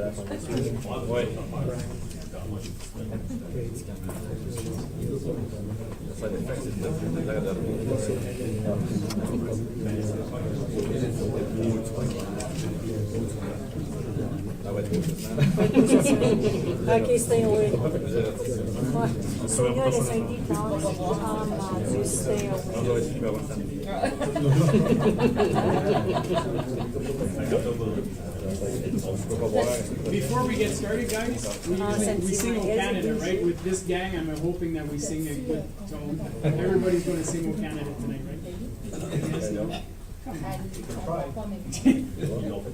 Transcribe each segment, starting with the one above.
Ouais. Okay, stay away. Ouais. Seigneur, les syndicats, Dieu, stay Before we get started, guys, we sing O Canada, right? With this gang, I'm hoping that we sing a good tone. Everybody's going to sing O Canada tonight, right? Yes, no?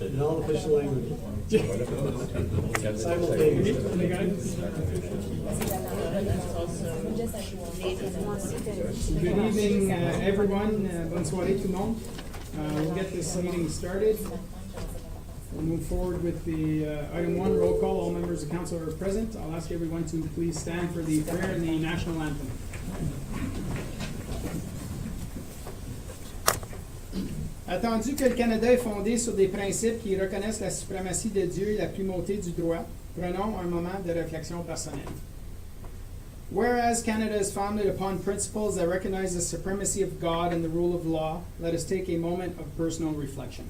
In all official languages. Simultaneously. Good evening, everyone. Bonne soirée, tout le monde. We'll get this meeting started. We'll move forward with the item 1, roll call. All members of council are present. I'll ask everyone to please stand for the prayer and the national anthem. Attendu que le Canada est fondé sur des principes qui reconnaissent la suprématie de Dieu et la primauté du droit, prenons un moment de réflexion personnelle. Whereas Canada is founded upon principles that recognize the supremacy of God and the rule of law, let us take a moment of personal reflection.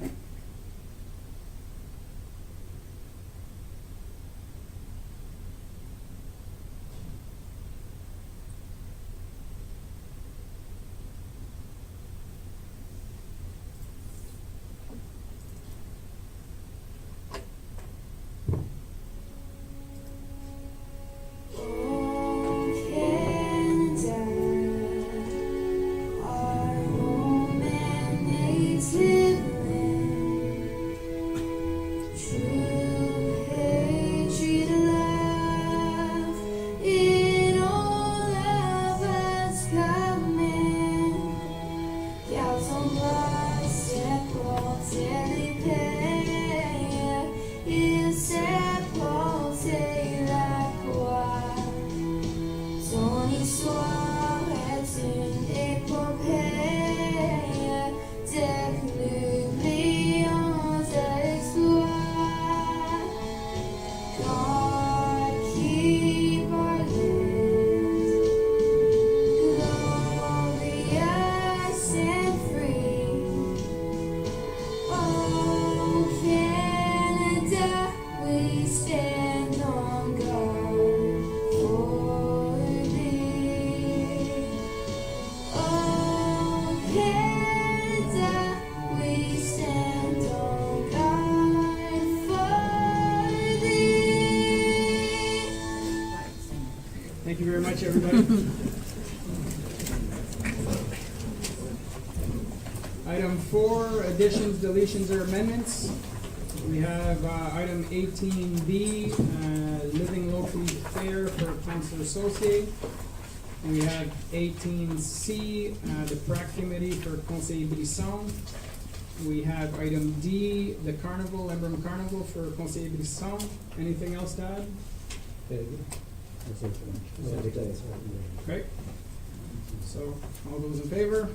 Thank you very much, everybody. Item 4, additions, deletions, or amendments. We have item 18B, living locally fair for Council Associate. And we have 18C, the PRAC committee for Conseil Brisson. We have item D, the carnival, Emblem Carnival for Conseil Brisson. Anything else to add? Great. So, all those in favor?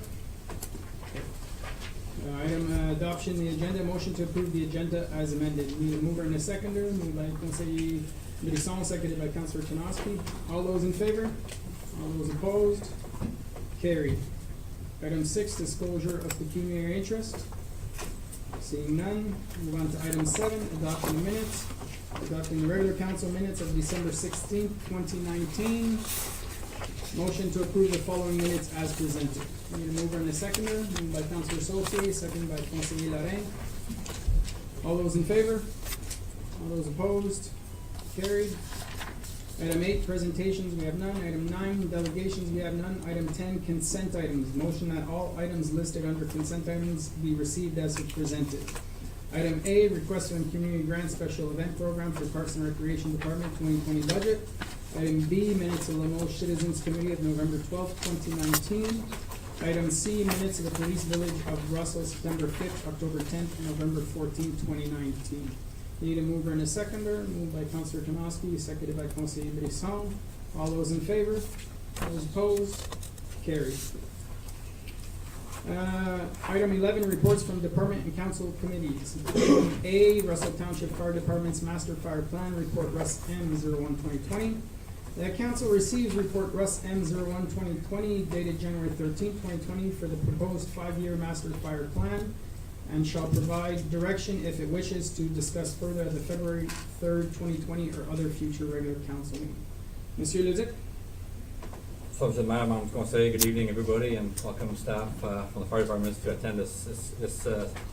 Item adoption, the agenda, motion to approve the agenda as amended. Need a mover and a seconder, moved by Conseil Brisson, seconded by Councilor Chinoski. All those in favor? All those opposed? Carried. Item 6, disclosure of pecuniary interest. Seeing none, move on to item 7, adoption of minutes. Adopting the regular council minutes of December 16th, 2019. Motion to approve the following minutes as presented. Need a mover and a seconder, moved by Councilor Saucier, seconded by Conseiller Lorrain. All those in favor? All those opposed? Carried. Item 8, presentations, we have none. Item 9, delegations, we have none. Item 10, consent items. Motion that all items listed under consent items be received as presented. Item A, request from Community Grant Special Event Program for Parks and Recreation Department 2020 budget. Item B, minutes of Limoges Citizens Committee of November 12th, 2019. Item C, minutes of the Police Village of Russell, September 5th, October 10th, and November 14th, 2019. Need a mover and a seconder, moved by Councilor Chinoski, seconded by Conseiller Brisson. All those in favor? Those opposed? Carried. Item 11, reports from department and council committees. A, Russell Township Fire Department's Master Fire Plan, Report Russ M 01-2020. The council receives report Russ M 01-2020 dated January 13, 2020 for the proposed 5-year Master Fire Plan, and shall provide direction if it wishes to discuss further at the February 3rd, 2020 or other future regular council meeting. Monsieur Leduc? Subject Matter, Madam Conseil, good evening, everybody, and welcome staff from the fire departments to attend this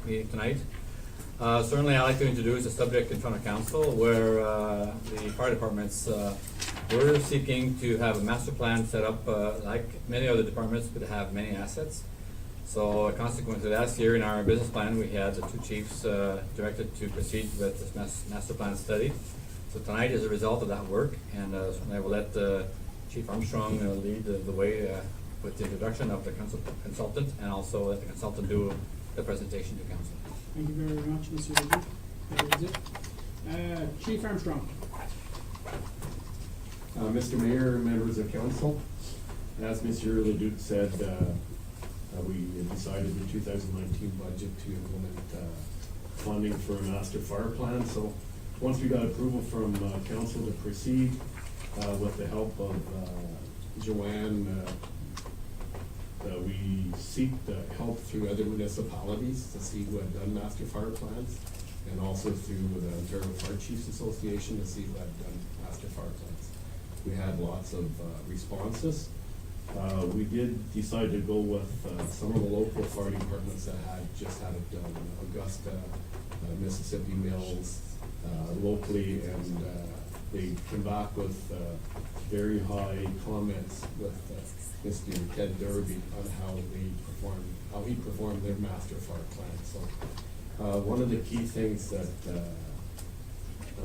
meeting tonight. Certainly, I'd like to introduce a subject in front of council where the fire departments we're seeking to have a master plan set up like many other departments, but have many assets. So, consequently, last year in our business plan, we had the two chiefs directed to proceed with this master plan study. So tonight is a result of that work, and I will let Chief Armstrong lead the way with the introduction of the consultant, and also let the consultant do the presentation to council. Thank you very much, Mr. Leduc. That is it. Chief Armstrong. Mr. Mayor, members of council, as Mr. Leduc said, we decided the 2019 budget to implement funding for a master fire plan. So once we got approval from council to proceed with the help of Joanne, we seek the help through other municipalities to see who had done master fire plans, and also through the Ontario Fire Chiefs Association to see who had done master fire plans. We had lots of responses. We did decide to go with some of the local fire departments that had just had it done. Augusta, Mississippi Mills, locally, and they came back with very high comments with Mr. Ted Derby on how he performed their master fire plan. So one of the key things that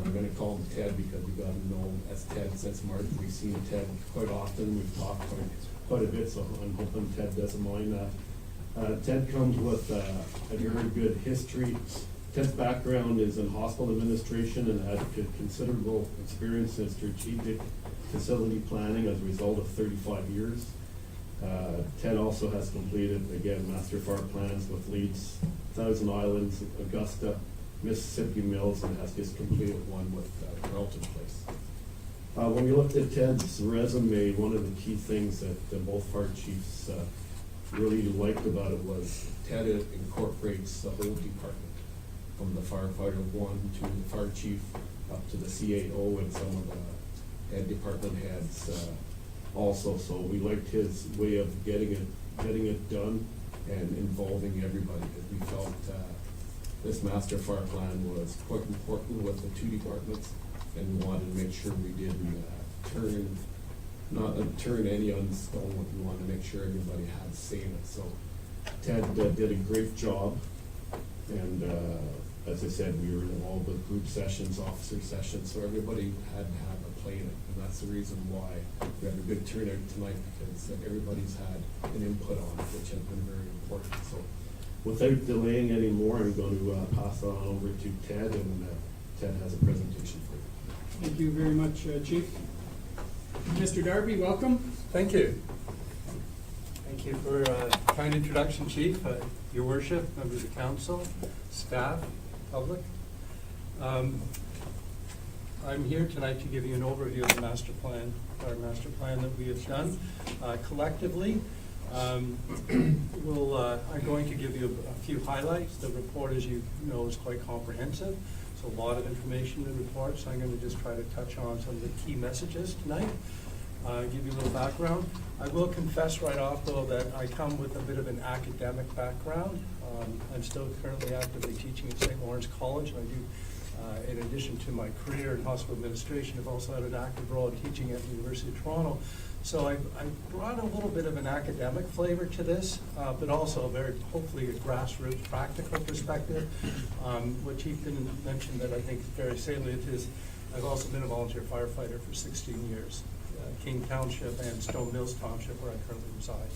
I'm going to call him Ted because we've gotten to know him as Ted since March. We've seen Ted quite often. We've talked quite a bit, so I'm hoping Ted doesn't mind that. Ted comes with a very good history. Ted's background is in hospital administration and had considerable experience in strategic facility planning as a result of 35 years. Ted also has completed, again, master fire plans with Leeds, Thousand Islands, Augusta, Mississippi Mills, and has just completed one with Carlton Place. When we looked at Ted's resume, one of the key things that both fire chiefs really liked about it was Ted incorporates the whole department, from the firefighter 1 to the fire chief up to the CAO and some of the head department heads also. So we liked his way of getting it done and involving everybody, because we felt this master fire plan was quite important with the two departments, and we wanted to make sure we didn't turn any on stone. We wanted to make sure everybody had a say in it. So Ted did a great job, and as I said, we were involved with group sessions, officer sessions, so everybody had to have a play in it, and that's the reason why we had a good turnout tonight, because everybody's had an input on it, which has been very important. So without delaying any more, I'm going to pass it on over to Ted, and Ted has a presentation for you. Thank you very much, Chief. Mr. Darby, welcome. Thank you. Thank you for a kind introduction, Chief, Your Worship, members of council, staff, public. I'm here tonight to give you an overview of the master plan, our master plan that we have done collectively. I'm going to give you a few highlights. The report, as you know, is quite comprehensive. So a lot of information in the report, so I'm going to just try to touch on some of the key messages tonight, give you a little background. I will confess right off, though, that I come with a bit of an academic background. I'm still currently actively teaching at St. Lawrence College, and I do, in addition to my career in hospital administration, I've also had an active role in teaching at the University of Toronto. So I brought a little bit of an academic flavor to this, but also hopefully a grassroots practical perspective. What Chief didn't mention that I think is very salient is I've also been a volunteer firefighter for 16 years, King Township and Stone Mills Township, where I currently reside.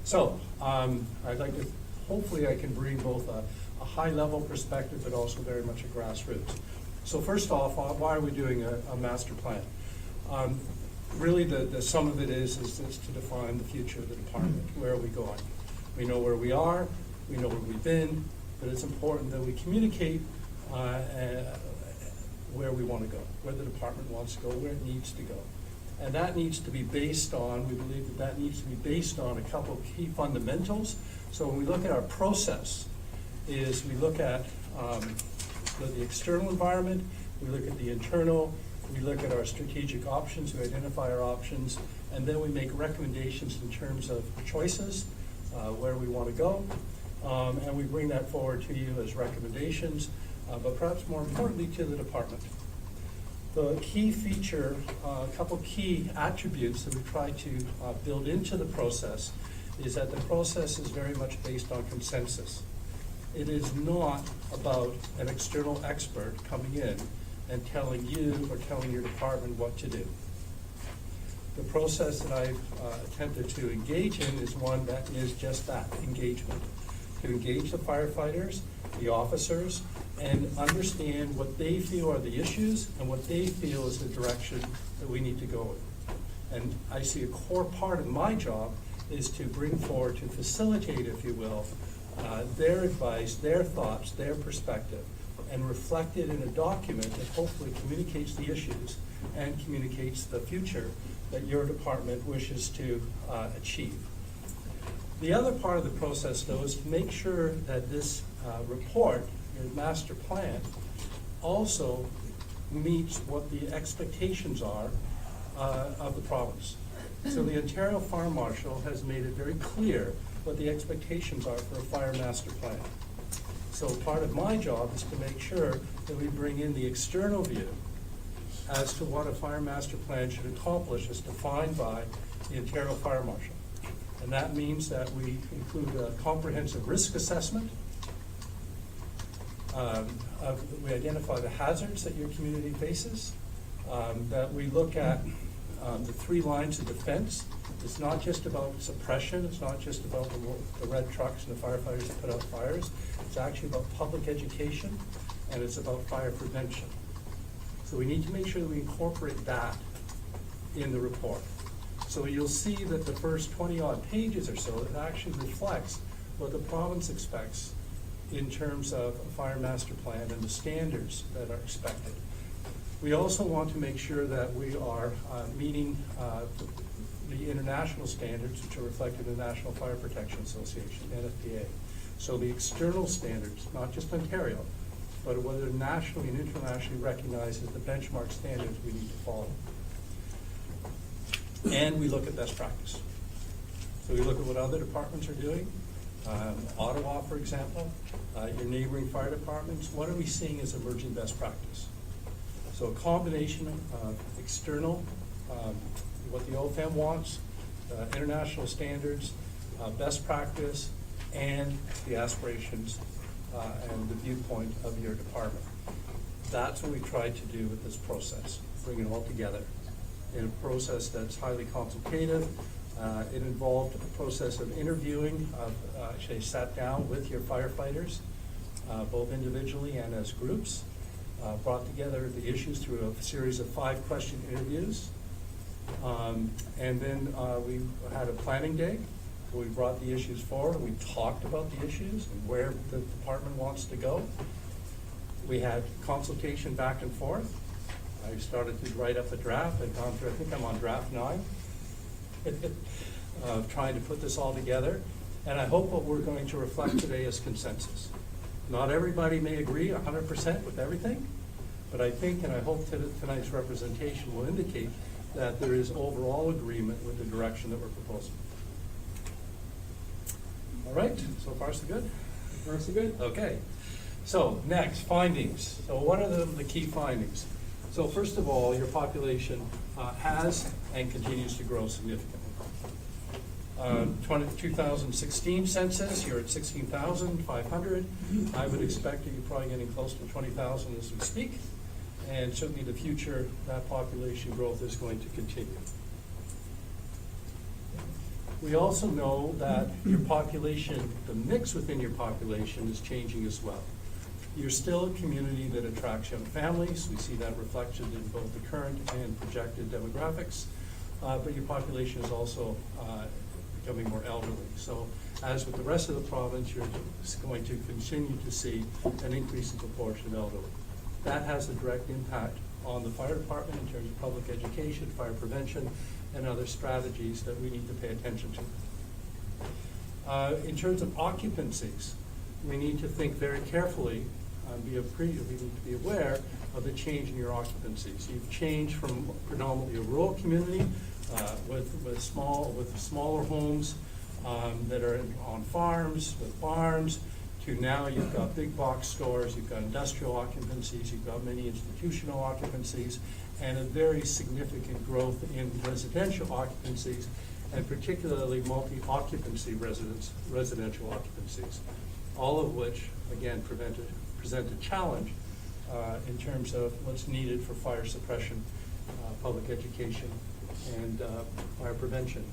So I'd like to, hopefully I can bring both a high-level perspective, but also very much a grassroots. So first off, why are we doing a master plan? Really, the sum of it is to define the future of the department. Where are we going? We know where we are, we know where we've been, but it's important that we communicate where we want to go, where the department wants to go, where it needs to go. And that needs to be based on, we believe that that needs to be based on a couple of key fundamentals. So when we look at our process, is we look at the external environment, we look at the internal, we look at our strategic options, we identify our options, and then we make recommendations in terms of choices, where we want to go, and we bring that forward to you as recommendations, but perhaps more importantly to the department. The key feature, a couple key attributes that we try to build into the process is that the process is very much based on consensus. It is not about an external expert coming in and telling you or telling your department what to do. The process that I've attempted to engage in is one that is just that, engagement. To engage the firefighters, the officers, and understand what they feel are the issues and what they feel is the direction that we need to go in. And I see a core part of my job is to bring forward, to facilitate, if you will, their advice, their thoughts, their perspective, and reflect it in a document that hopefully communicates the issues and communicates the future that your department wishes to achieve. The other part of the process, though, is to make sure that this report, your master plan, also meets what the expectations are of the province. So the Ontario Fire Marshal has made it very clear what the expectations are for a fire master plan. So part of my job is to make sure that we bring in the external view as to what a fire master plan should accomplish as defined by the Ontario Fire Marshal. And that means that we include a comprehensive risk assessment. We identify the hazards that your community faces, that we look at the 3 lines of defense. It's not just about suppression, it's not just about the red trucks and the firefighters that put out fires. It's actually about public education, and it's about fire prevention. So we need to make sure that we incorporate that in the report. So you'll see that the first 20-odd pages or so, it actually reflects what the province expects in terms of a fire master plan and the standards that are expected. We also want to make sure that we are meeting the international standards which are reflected in the National Fire Protection Association, NFPA. So the external standards, not just Ontario, but whether nationally and internationally recognized as the benchmark standards we need to follow. And we look at best practice. So we look at what other departments are doing. Ottawa, for example, your neighboring fire departments, what are we seeing as emerging best practice? So a combination of external, what the OFAM wants, international standards, best practice, and the aspirations and the viewpoint of your department. That's what we tried to do with this process, bring it all together in a process that's highly consultative. It involved a process of interviewing, actually sat down with your firefighters, both individually and as groups, brought together the issues through a series of 5-question interviews. And then we had a planning day. We brought the issues forward. We talked about the issues and where the department wants to go. We had consultation back and forth. I started to write up a draft. I've gone through, I think I'm on draft 9, trying to put this all together. And I hope what we're going to reflect today is consensus. Not everybody may agree 100% with everything, but I think and I hope that tonight's representation will indicate that there is overall agreement with the direction that we're proposing. All right, so far so good? So far so good? Okay, so next, findings. So what are the key findings? So first of all, your population has and continues to grow significantly. 2016 census, you're at 16,500. I would expect that you're probably getting close to 20,000 as we speak. And certainly the future, that population growth is going to continue. We also know that your population, the mix within your population is changing as well. You're still a community that attracts young families. We see that reflected in both the current and projected demographics. But your population is also becoming more elderly. So as with the rest of the province, you're going to continue to see an increase in proportion of elderly. That has a direct impact on the fire department in terms of public education, fire prevention, and other strategies that we need to pay attention to. In terms of occupancies, we need to think very carefully, we need to be aware of the change in your occupancies. You've changed from predominantly a rural community with smaller homes that are on farms, with barns, to now you've got big box stores, you've got industrial occupancies, you've got many institutional occupancies, and a very significant growth in residential occupancies, and particularly multi-occupancy residential occupancies, all of which, again, present a challenge in terms of what's needed for fire suppression, public education, and fire prevention.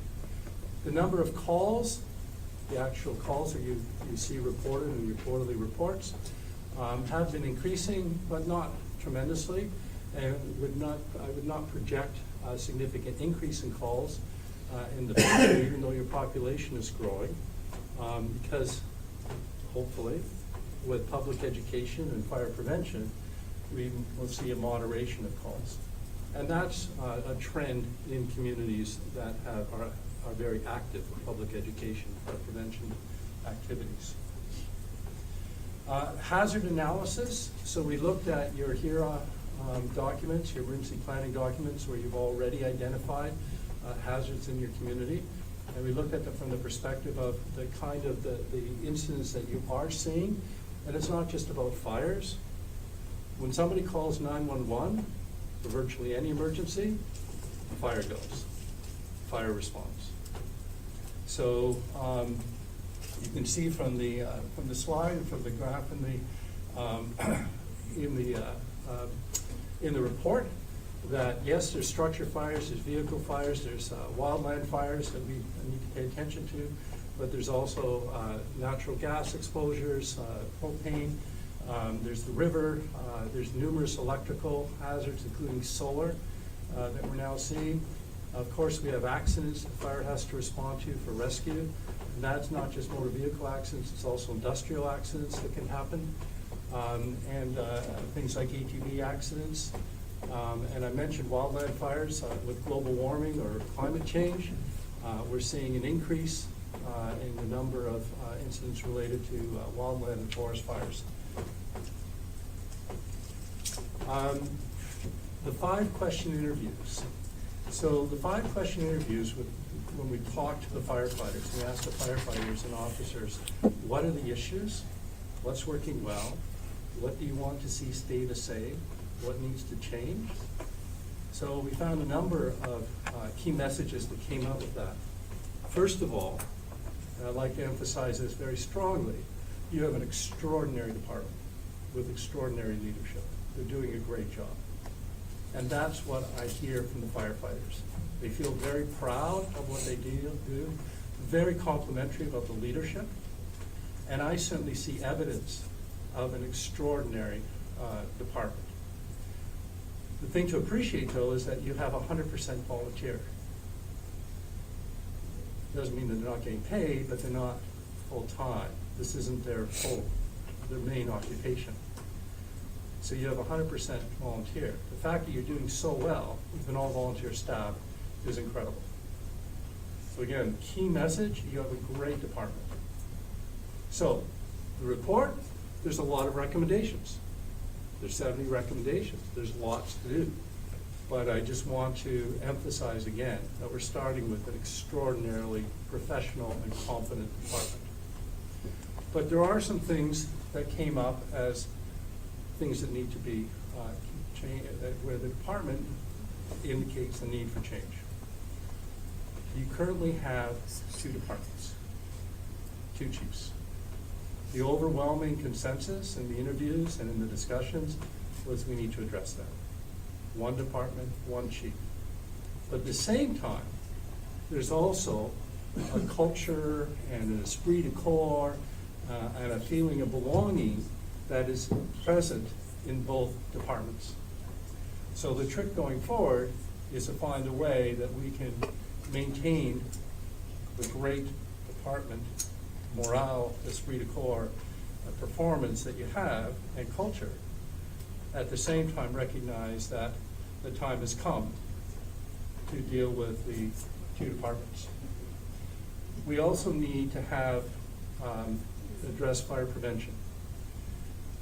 The number of calls, the actual calls that you see reported in your quarterly reports, have been increasing, but not tremendously, and I would not project a significant increase in calls in the future, even though your population is growing, because hopefully with public education and fire prevention, we will see a moderation of calls. And that's a trend in communities that are very active in public education, fire prevention activities. Hazard analysis. So we looked at your HERA documents, your emergency planning documents, where you've already identified hazards in your community. And we looked at them from the perspective of the kind of the incidents that you are seeing. And it's not just about fires. When somebody calls 911 for virtually any emergency, fire goes, fire response. So you can see from the slide and from the graph in the report that yes, there's structure fires, there's vehicle fires, there's wildland fires that we need to pay attention to, but there's also natural gas exposures, propane, there's the river, there's numerous electrical hazards, including solar, that we're now seeing. Of course, we have accidents that fire has to respond to for rescue, and that's not just motor vehicle accidents, it's also industrial accidents that can happen, and things like ATV accidents. And I mentioned wildland fires with global warming or climate change. We're seeing an increase in the number of incidents related to wildland and forest fires. The 5-question interviews. So the 5-question interviews, when we talk to the firefighters, we ask the firefighters and officers, what are the issues? What's working well? What do you want to see stay the same? What needs to change? So we found a number of key messages that came out of that. First of all, and I'd like to emphasize this very strongly, you have an extraordinary department with extraordinary leadership. They're doing a great job. And that's what I hear from the firefighters. They feel very proud of what they do, very complimentary about the leadership, and I certainly see evidence of an extraordinary department. The thing to appreciate, though, is that you have 100% volunteer. Doesn't mean that they're not getting paid, but they're not full-time. This isn't their main occupation. So you have 100% volunteer. The fact that you're doing so well with an all-volunteer staff is incredible. So again, key message, you have a great department. So the report, there's a lot of recommendations. There's 70 recommendations. There's lots to do. But I just want to emphasize again that we're starting with an extraordinarily professional and competent department. But there are some things that came up as things that need to be changed, where the department indicates the need for change. You currently have 2 departments, 2 chiefs. The overwhelming consensus in the interviews and in the discussions was we need to address that. 1 department, 1 chief. But at the same time, there's also a culture and an esprit de corps and a feeling of belonging that is present in both departments. So the trick going forward is to find a way that we can maintain the great department morale, esprit de corps, performance that you have and culture. At the same time, recognize that the time has come to deal with the two departments. We also need to have, address fire prevention.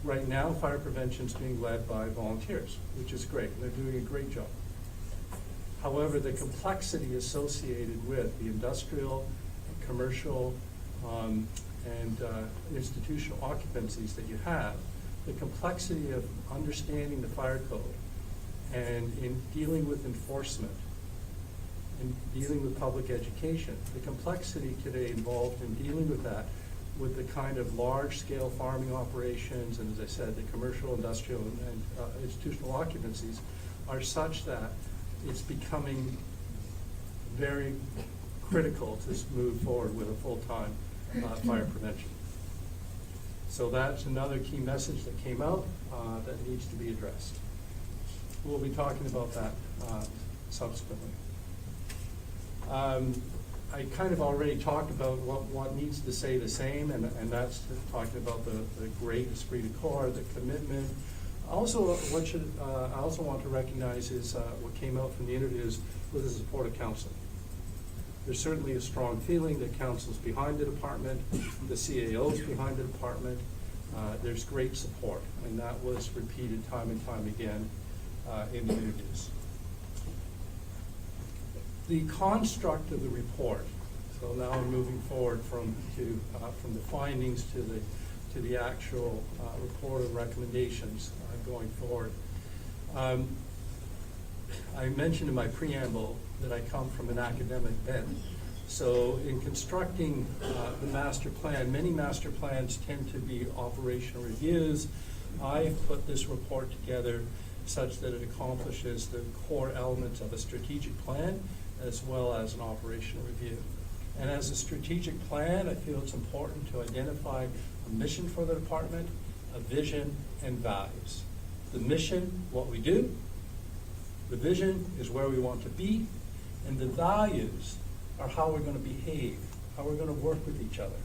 Right now, fire prevention is being led by volunteers, which is great. They're doing a great job. However, the complexity associated with the industrial, commercial, and institutional occupancies that you have, the complexity of understanding the fire code and in dealing with enforcement, in dealing with public education, the complexity today involved in dealing with that, with the kind of large-scale farming operations, and as I said, the commercial, industrial, and institutional occupancies are such that it's becoming very critical to move forward with a full-time fire prevention. So that's another key message that came out that needs to be addressed. We'll be talking about that subsequently. I kind of already talked about what needs to stay the same, and that's talking about the great esprit de corps, the commitment. Also, I also want to recognize is what came out from the interviews with the support of council. There's certainly a strong feeling that council's behind the department, the CAO's behind the department. There's great support, and that was repeated time and time again in the interviews. The construct of the report. So now I'm moving forward from the findings to the actual report and recommendations going forward. I mentioned in my preamble that I come from an academic bent. So in constructing the master plan, many master plans tend to be operational reviews. I've put this report together such that it accomplishes the core elements of a strategic plan as well as an operational review. And as a strategic plan, I feel it's important to identify a mission for the department, a vision, and values. The mission, what we do. The vision is where we want to be. And the values are how we're going to behave, how we're going to work with each other.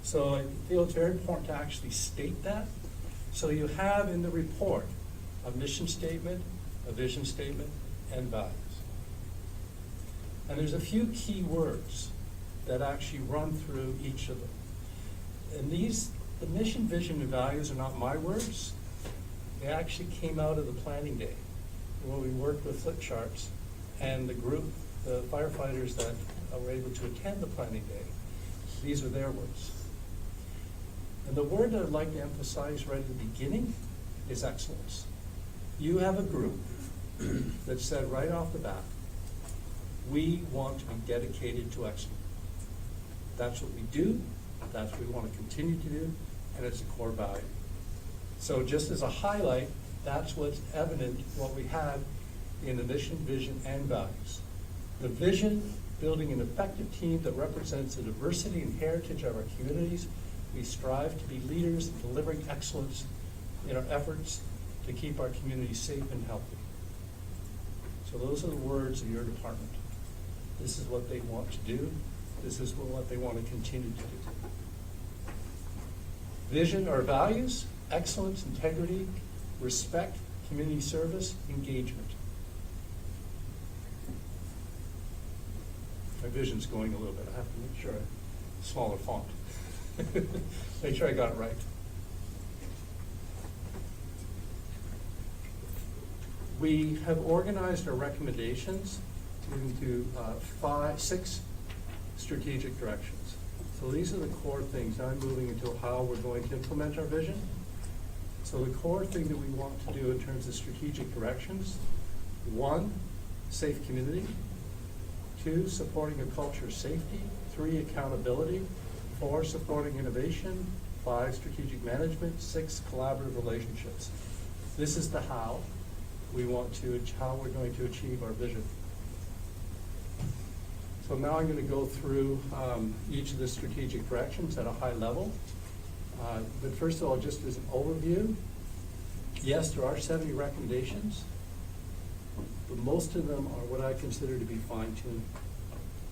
So I feel it's very important to actually state that. So you have in the report a mission statement, a vision statement, and values. And there's a few key words that actually run through each of them. And the mission, vision, and values are not my words. They actually came out of the planning day when we worked with flip charts and the group, the firefighters that were able to attend the planning day. These are their words. And the word that I'd like to emphasize right at the beginning is excellence. You have a group that said right off the bat, we want to be dedicated to excellence. That's what we do, that's what we want to continue to do, and it's a core value. So just as a highlight, that's what's evident, what we have in the mission, vision, and values. The vision, building an effective team that represents the diversity and heritage of our communities. We strive to be leaders in delivering excellence in our efforts to keep our communities safe and healthy. So those are the words of your department. This is what they want to do. This is what they want to continue to do. Vision or values, excellence, integrity, respect, community service, engagement. My vision's going a little bit. I have to make sure smaller font. Make sure I got it right. We have organized our recommendations into 6 strategic directions. So these are the core things. Now I'm moving into how we're going to implement our vision. So the core thing that we want to do in terms of strategic directions: 1, safe community; 2, supporting a culture of safety; 3, accountability; 4, supporting innovation; 5, strategic management; 6, collaborative relationships. This is the how we're going to achieve our vision. So now I'm going to go through each of the strategic directions at a high level. But first of all, just as an overview, yes, there are 70 recommendations, but most of them are what I consider to be fine-tuned.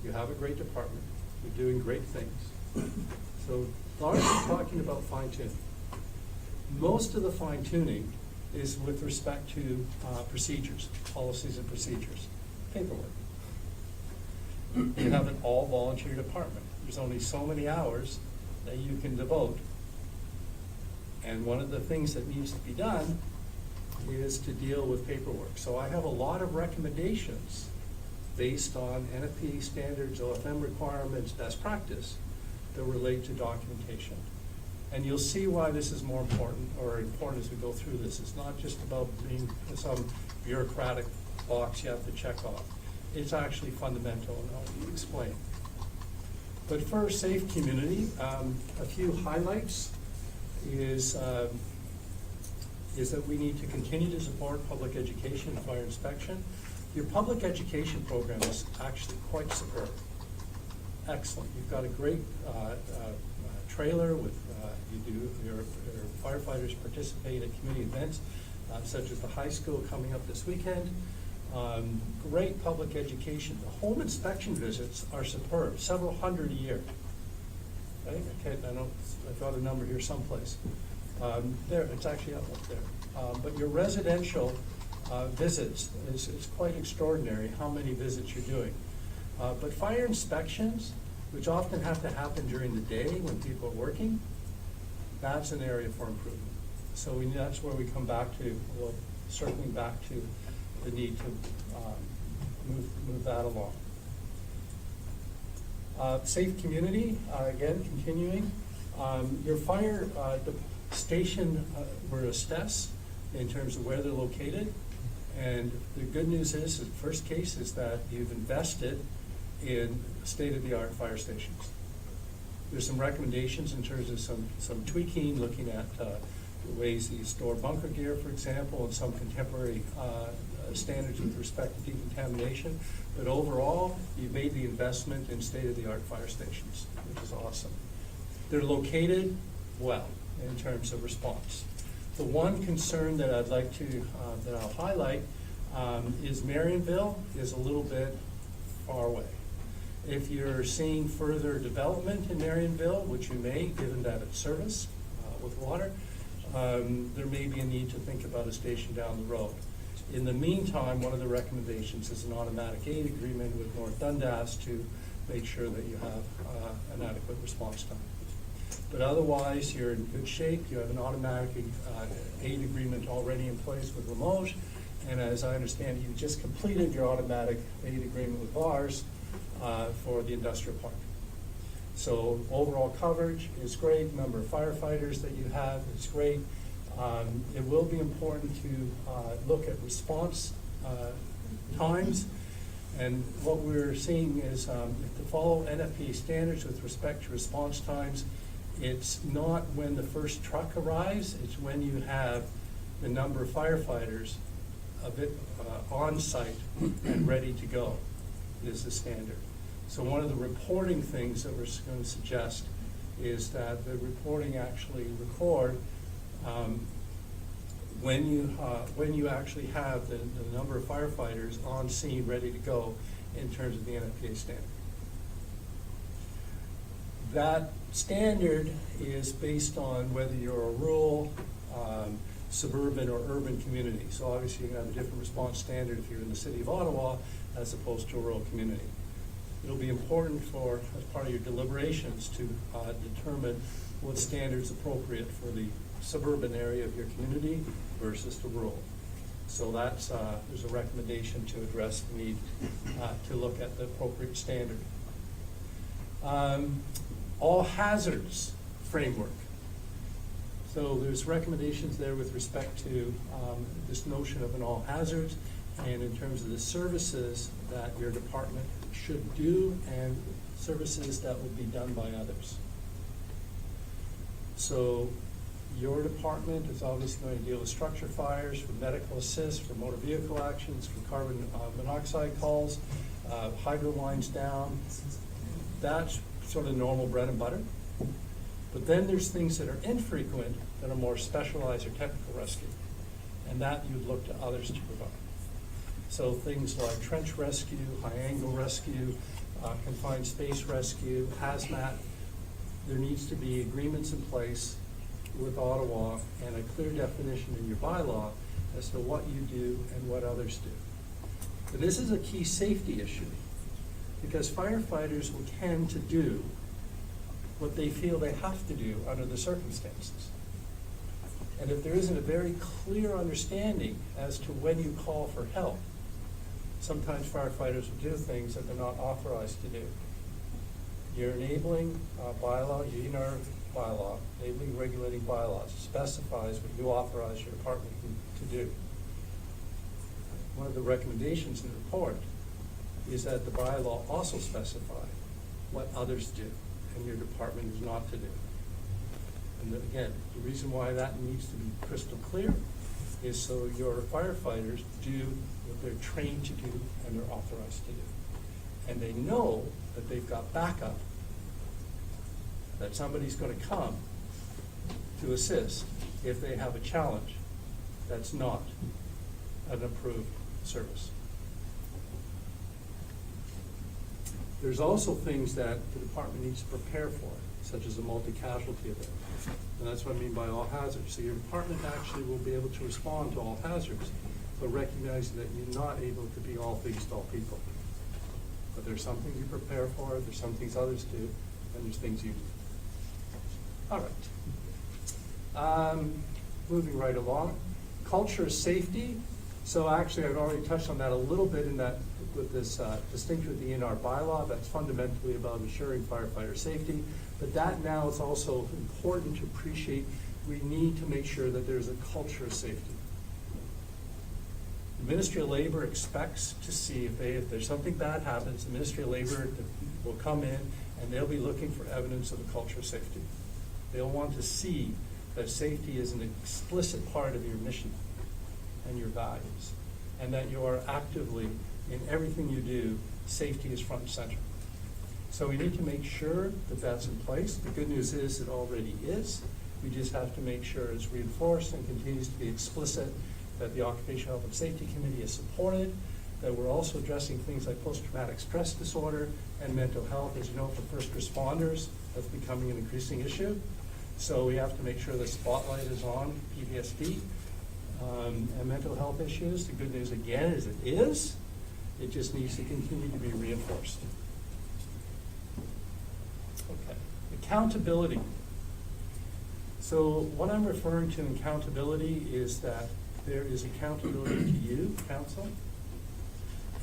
You have a great department. You're doing great things. So largely talking about fine tuning. Most of the fine tuning is with respect to procedures, policies and procedures, paperwork. You have an all volunteer department. There's only so many hours that you can devote. And one of the things that needs to be done is to deal with paperwork. So I have a lot of recommendations based on NFPA standards, OFM requirements, best practice that relate to documentation. And you'll see why this is more important, or important as we go through this. It's not just about being some bureaucratic box you have to check off. It's actually fundamental, and I'll explain. But first, safe community. A few highlights is that we need to continue to support public education and fire inspection. Your public education program is actually quite superb. Excellent. You've got a great trailer with, your firefighters participate at community events, such as the high school coming up this weekend. Great public education. The home inspection visits are superb, several hundred a year. Right? I've got a number here someplace. There, it's actually up there. But your residential visits is quite extraordinary how many visits you're doing. But fire inspections, which often have to happen during the day when people are working, that's an area for improvement. So that's where we come back to, well, circling back to the need to move that along. Safe community, again, continuing. Your fire station were assessed in terms of where they're located. And the good news is, the first case is that you've invested in state-of-the-art fire stations. There's some recommendations in terms of some tweaking, looking at the ways that you store bunker gear, for example, and some contemporary standards with respect to decontamination. But overall, you've made the investment in state-of-the-art fire stations, which is awesome. They're located well in terms of response. The one concern that I'd like to, that I'll highlight is Marionville is a little bit far away. If you're seeing further development in Marionville, which you may, given that it's service with water, there may be a need to think about a station down the road. In the meantime, one of the recommendations is an automatic aid agreement with North Dundas to make sure that you have an adequate response time. But otherwise, you're in good shape. You have an automatic aid agreement already in place with Limoges. And as I understand, you just completed your automatic aid agreement with VARS for the industrial park. So overall coverage is great. Number of firefighters that you have is great. It will be important to look at response times. And what we're seeing is to follow NFPA standards with respect to response times. It's not when the first truck arrives, it's when you have the number of firefighters on site and ready to go is the standard. So one of the reporting things that we're going to suggest is that the reporting actually record when you actually have the number of firefighters on scene ready to go in terms of the NFPA standard. That standard is based on whether you're a rural, suburban, or urban community. So obviously you're going to have a different response standard if you're in the city of Ottawa as opposed to a rural community. It'll be important for, as part of your deliberations, to determine what standard's appropriate for the suburban area of your community versus the rural. So that's, there's a recommendation to address the need to look at the appropriate standard. All hazards framework. So there's recommendations there with respect to this notion of an all hazards, and in terms of the services that your department should do and services that would be done by others. So your department is obviously going to deal with structure fires, for medical assist, for motor vehicle actions, for carbon monoxide calls, hydro lines down. That's sort of normal bread and butter. But then there's things that are infrequent that are more specialized or technical rescue. And that you'd look to others to provide. So things like trench rescue, high angle rescue, confined space rescue, hazmat. There needs to be agreements in place with Ottawa and a clear definition in your bylaw as to what you do and what others do. But this is a key safety issue because firefighters will tend to do what they feel they have to do under the circumstances. And if there isn't a very clear understanding as to when you call for help, sometimes firefighters will do things that they're not authorized to do. Your enabling bylaw, your ENR bylaw, enabling regulating bylaws, specifies what you authorize your department to do. One of the recommendations in the report is that the bylaw also specify what others do and your department is not to do. And then again, the reason why that needs to be crystal clear is so your firefighters do what they're trained to do and they're authorized to do. And they know that they've got backup, that somebody's going to come to assist if they have a challenge that's not an approved service. There's also things that the department needs to prepare for, such as a multi-casualty event. And that's what I mean by all hazards. So your department actually will be able to respond to all hazards, but recognizing that you're not able to be all things to all people. But there's some things you prepare for, there's some things others do, and there's things you do. All right. Moving right along. Culture of safety. So actually, I've already touched on that a little bit in that with this distinction with the ENR bylaw. That's fundamentally about ensuring firefighter safety. But that now is also important to appreciate. We need to make sure that there's a culture of safety. The Ministry of Labor expects to see if there's something bad happens, the Ministry of Labor will come in and they'll be looking for evidence of a culture of safety. They'll want to see that safety is an explicit part of your mission and your values, and that you are actively, in everything you do, safety is front and center. So we need to make sure that that's in place. The good news is it already is. We just have to make sure it's reinforced and continues to be explicit, that the Occupational Health and Safety Committee is supported, that we're also addressing things like post-traumatic stress disorder and mental health. As you know, for first responders, that's becoming an increasing issue. So we have to make sure the spotlight is on PTSD and mental health issues. The good news again is it is. It just needs to continue to be reinforced. Okay, accountability. So what I'm referring to in accountability is that there is accountability to you, council,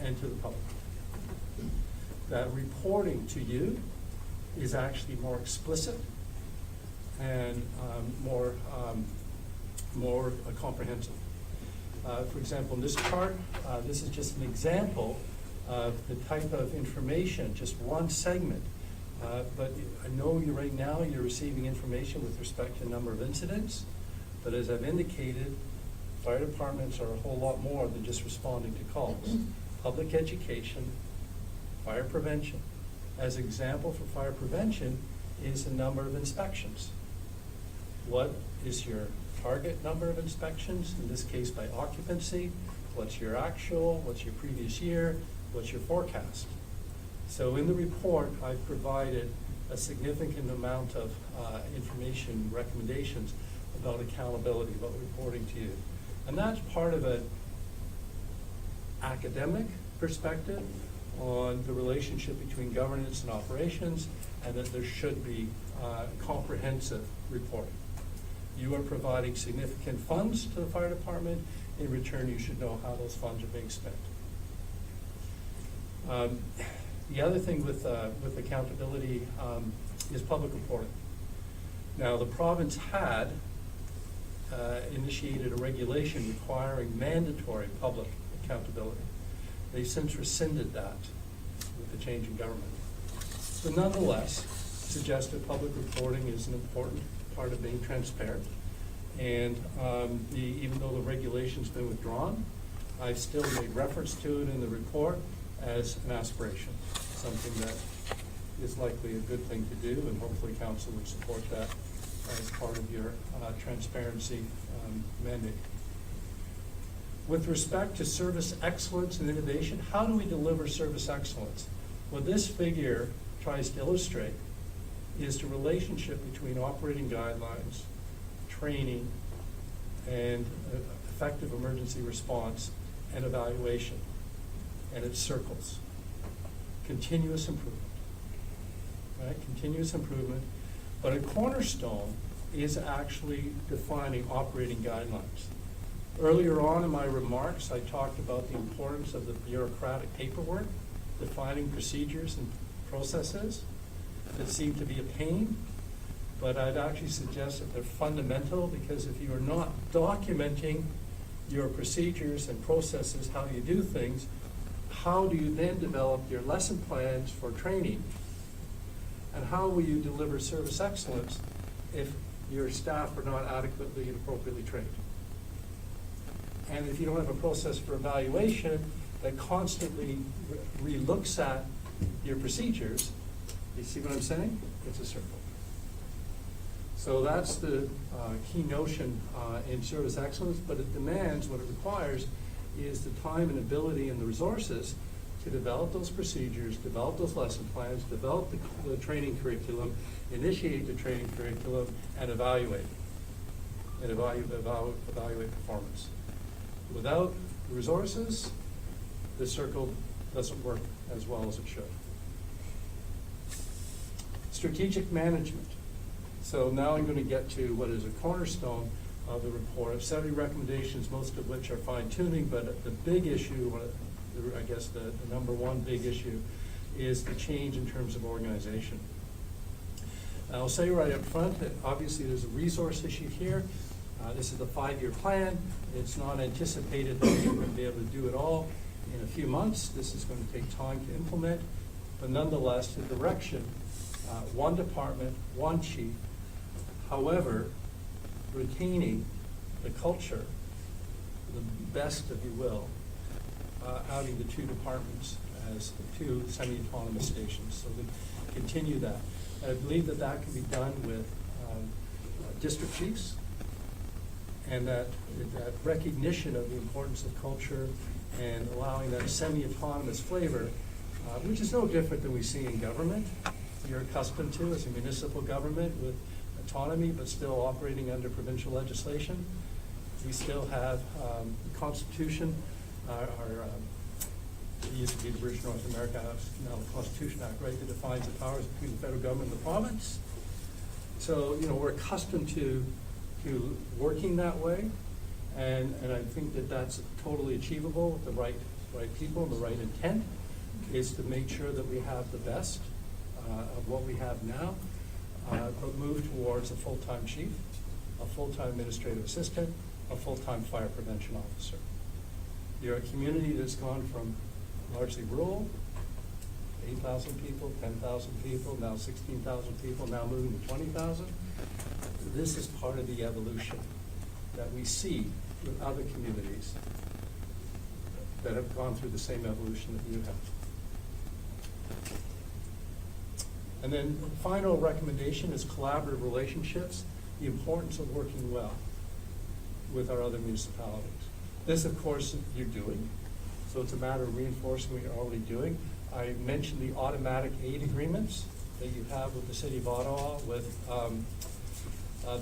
and to the public. That reporting to you is actually more explicit and more comprehensive. For example, in this chart, this is just an example of the type of information, just one segment. But I know right now you're receiving information with respect to a number of incidents, but as I've indicated, fire departments are a whole lot more than just responding to calls. Public education, fire prevention. As an example for fire prevention is the number of inspections. What is your target number of inspections, in this case by occupancy? What's your actual? What's your previous year? What's your forecast? So in the report, I've provided a significant amount of information, recommendations about accountability, about reporting to you. And that's part of an academic perspective on the relationship between governance and operations, and that there should be comprehensive reporting. You are providing significant funds to the fire department. In return, you should know how those funds are being spent. The other thing with accountability is public reporting. Now, the province had initiated a regulation requiring mandatory public accountability. They've since rescinded that with the change in government. But nonetheless, suggested public reporting is an important part of being transparent. And even though the regulation's been withdrawn, I've still made reference to it in the report as an aspiration, something that is likely a good thing to do, and hopefully council would support that as part of your transparency mandate. With respect to service excellence and innovation, how do we deliver service excellence? What this figure tries to illustrate is the relationship between operating guidelines, training, and effective emergency response and evaluation. And it circles. Continuous improvement. Right? Continuous improvement. But a cornerstone is actually defining operating guidelines. Earlier on in my remarks, I talked about the importance of the bureaucratic paperwork, defining procedures and processes that seem to be a pain, but I'd actually suggest that they're fundamental, because if you are not documenting your procedures and processes, how you do things, how do you then develop your lesson plans for training? And how will you deliver service excellence if your staff are not adequately and appropriately trained? And if you don't have a process for evaluation that constantly re-looks at your procedures, you see what I'm saying? It's a circle. So that's the key notion in service excellence, but it demands, what it requires is the time and ability and the resources to develop those procedures, develop those lesson plans, develop the training curriculum, initiate the training curriculum, and evaluate performance. Without resources, the circle doesn't work as well as it should. Strategic management. So now I'm going to get to what is a cornerstone of the report. 70 recommendations, most of which are fine-tuning, but the big issue, I guess the number one big issue, is the change in terms of organization. I'll say right up front that obviously there's a resource issue here. This is a 5-year plan. It's not anticipated that we're going to be able to do it all in a few months. This is going to take time to implement, but nonetheless, the direction, one department, one chief, however, retaining the culture, the best, if you will, out of the two departments as two semi-autonomous stations. So we continue that. I believe that that can be done with district chiefs, and that recognition of the importance of culture and allowing that semi-autonomous flavor, which is no different than we see in government. You're accustomed to as a municipal government with autonomy, but still operating under provincial legislation. We still have the Constitution, it used to be the British North America House, now the Constitution Act, right, that defines the powers between the federal government and the province. So, we're accustomed to working that way, and I think that that's totally achievable with the right people and the right intent, is to make sure that we have the best of what we have now, but move towards a full-time chief, a full-time administrative assistant, a full-time fire prevention officer. You're a community that's gone from largely rural, 8,000 people, 10,000 people, now 16,000 people, now moving to 20,000. This is part of the evolution that we see with other communities that have gone through the same evolution that you have. And then the final recommendation is collaborative relationships, the importance of working well with our other municipalities. This, of course, you're doing, so it's a matter of reinforcing what you're already doing. I mentioned the automatic aid agreements that you have with the City of Ottawa, with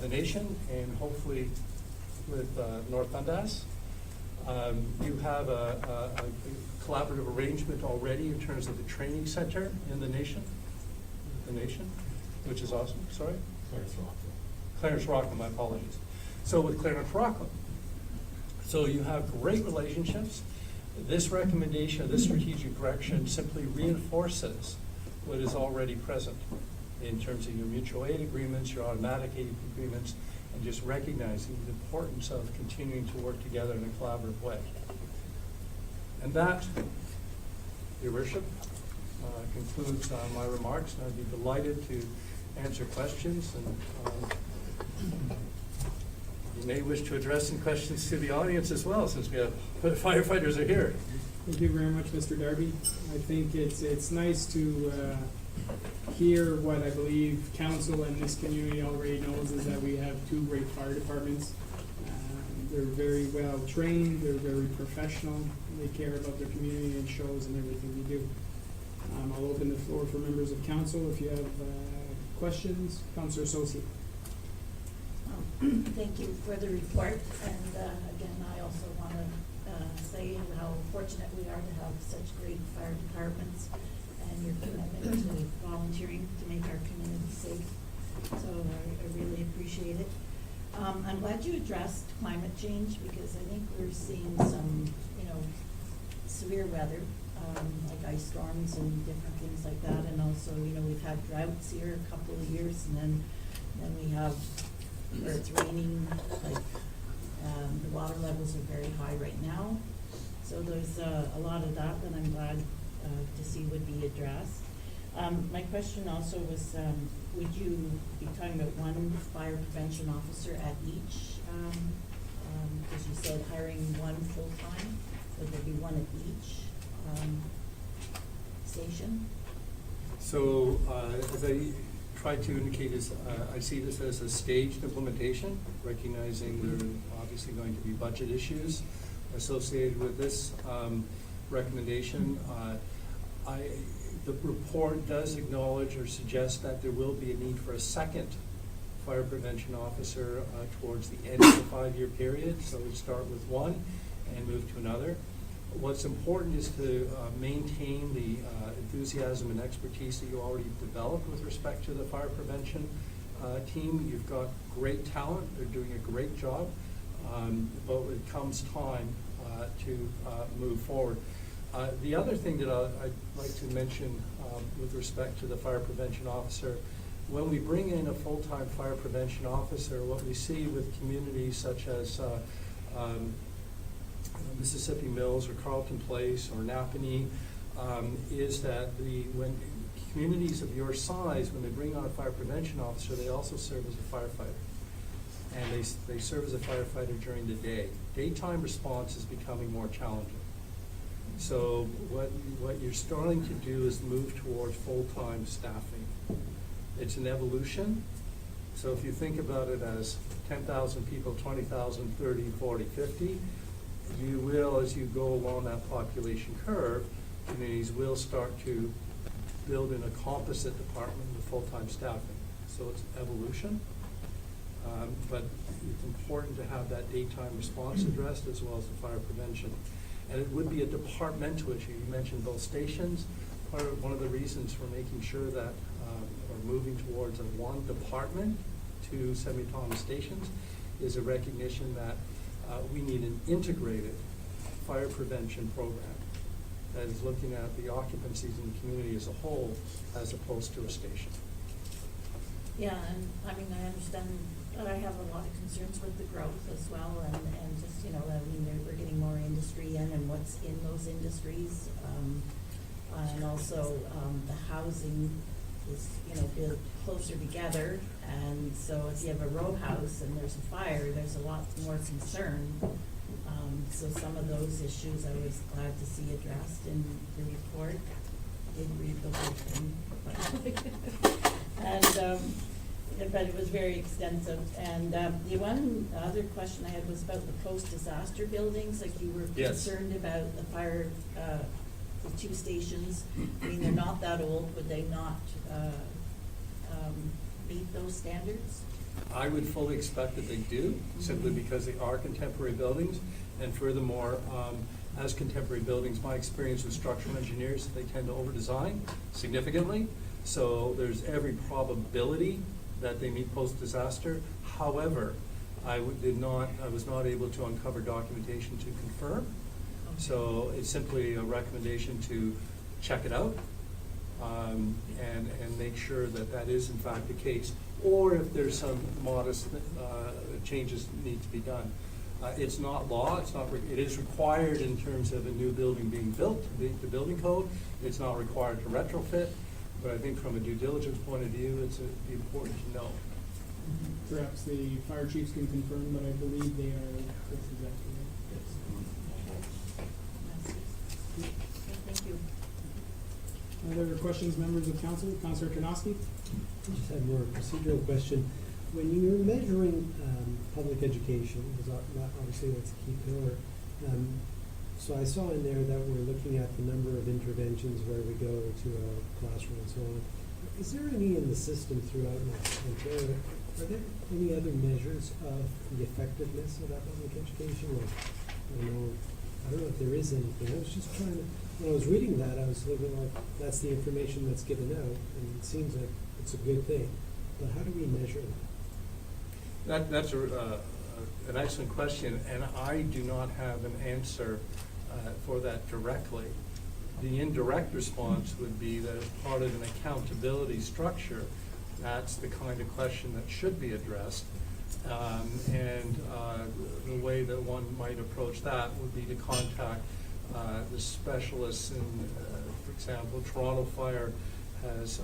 the nation, and hopefully with North Dundas. You have a collaborative arrangement already in terms of the training center in the nation, which is awesome. Sorry? Clarence Rockland, my apologies. So with Clarence Rockland, so you have great relationships. This recommendation, or this strategic direction, simply reinforces what is already present in terms of your mutual aid agreements, your automatic aid agreements, and just recognizing the importance of continuing to work together in a collaborative way. And that, Your Worship, concludes my remarks, and I'd be delighted to answer questions. And you may wish to address some questions to the audience as well, since we have firefighters are here. Thank you very much, Mr. Darby. I think it's nice to hear what I believe council and this community already knows, is that we have two great fire departments. They're very well trained, they're very professional, they care about their community and shows in everything we do. I'll open the floor for members of council if you have questions. Councillor Associate. Thank you for the report, and again, I also want to say how fortunate we are to have such great fire departments and your commitment to volunteering to make our community safe. So I really appreciate it. I'm glad you addressed climate change, because I think we're seeing some, severe weather, like ice storms and different things like that, and also, we've had droughts here a couple of years, and then we have where it's raining, like, the water levels are very high right now. So there's a lot of that I'm glad to see would be addressed. My question also was, would you be talking about one fire prevention officer at each? Because you said hiring one full-time, would there be one at each station? So, as I tried to indicate, I see this as a staged implementation, recognizing there are obviously going to be budget issues associated with this recommendation. The report does acknowledge or suggest that there will be a need for a second fire prevention officer towards the end of the 5-year period. So we start with one and move to another. What's important is to maintain the enthusiasm and expertise that you already developed with respect to the fire prevention team. You've got great talent. They're doing a great job. But it comes time to move forward. The other thing that I'd like to mention with respect to the fire prevention officer, when we bring in a full-time fire prevention officer, what we see with communities such as Mississippi Mills or Carlton Place or Napanee is that when communities of your size, when they bring on a fire prevention officer, they also serve as a firefighter. And they serve as a firefighter during the day. Daytime response is becoming more challenging. So what you're starting to do is move towards full-time staffing. It's an evolution. So if you think about it as 10,000 people, 20,000, 30, 40, 50, you will, as you go along that population curve, communities will start to build in a composite department with full-time staffing. So it's evolution. But it's important to have that daytime response addressed as well as the fire prevention. And it would be a departmental issue. You mentioned both stations. One of the reasons for making sure that we're moving towards a one department, 2 semi-autonomous stations, is a recognition that we need an integrated fire prevention program that is looking at the occupancies in the community as a whole as opposed to a station. Yeah, and I understand that I have a lot of concerns with the growth as well, and just, we're getting more industry in, and what's in those industries. And also, the housing is, built closer together, and so if you have a row house and there's a fire, there's a lot more concern. So some of those issues I was glad to see addressed in the report. I didn't read the whole thing, but it was very extensive. And the one other question I had was about the post-disaster buildings. Like, you were concerned about the fire, the 2 stations. They're not that old. Would they not meet those standards? I would fully expect that they do, simply because they are contemporary buildings. And furthermore, as contemporary buildings, my experience with structural engineers, they tend to over-design significantly. So there's every probability that they meet post-disaster. However, I was not able to uncover documentation to confirm. So it's simply a recommendation to check it out and make sure that that is in fact the case, or if there's some modest changes that need to be done. It's not law. It is required in terms of a new building being built to meet the building code. It's not required to retrofit. But I think from a due diligence point of view, it's important to know. Perhaps the fire chiefs can confirm, but I believe they are. That's exactly right. Thank you. Other questions, members of council? Councillor Karnowski? I just have more procedural question. When you're measuring public education, because obviously that's a key pillar, So I saw in there that we're looking at the number of interventions where we go to a classroom and so on. Is there any in the system throughout Ontario? Are there any other measures of the effectiveness of that public education? Like, I don't know if there is anything. I was just trying to, when I was reading that, I was thinking like, that's the information that's given out, and it seems like it's a good thing. But how do we measure that? That's an excellent question, and I do not have an answer for that directly. The indirect response would be that as part of an accountability structure, that's the kind of question that should be addressed. The way that one might approach that would be to contact the specialists in, for example, Toronto Fire is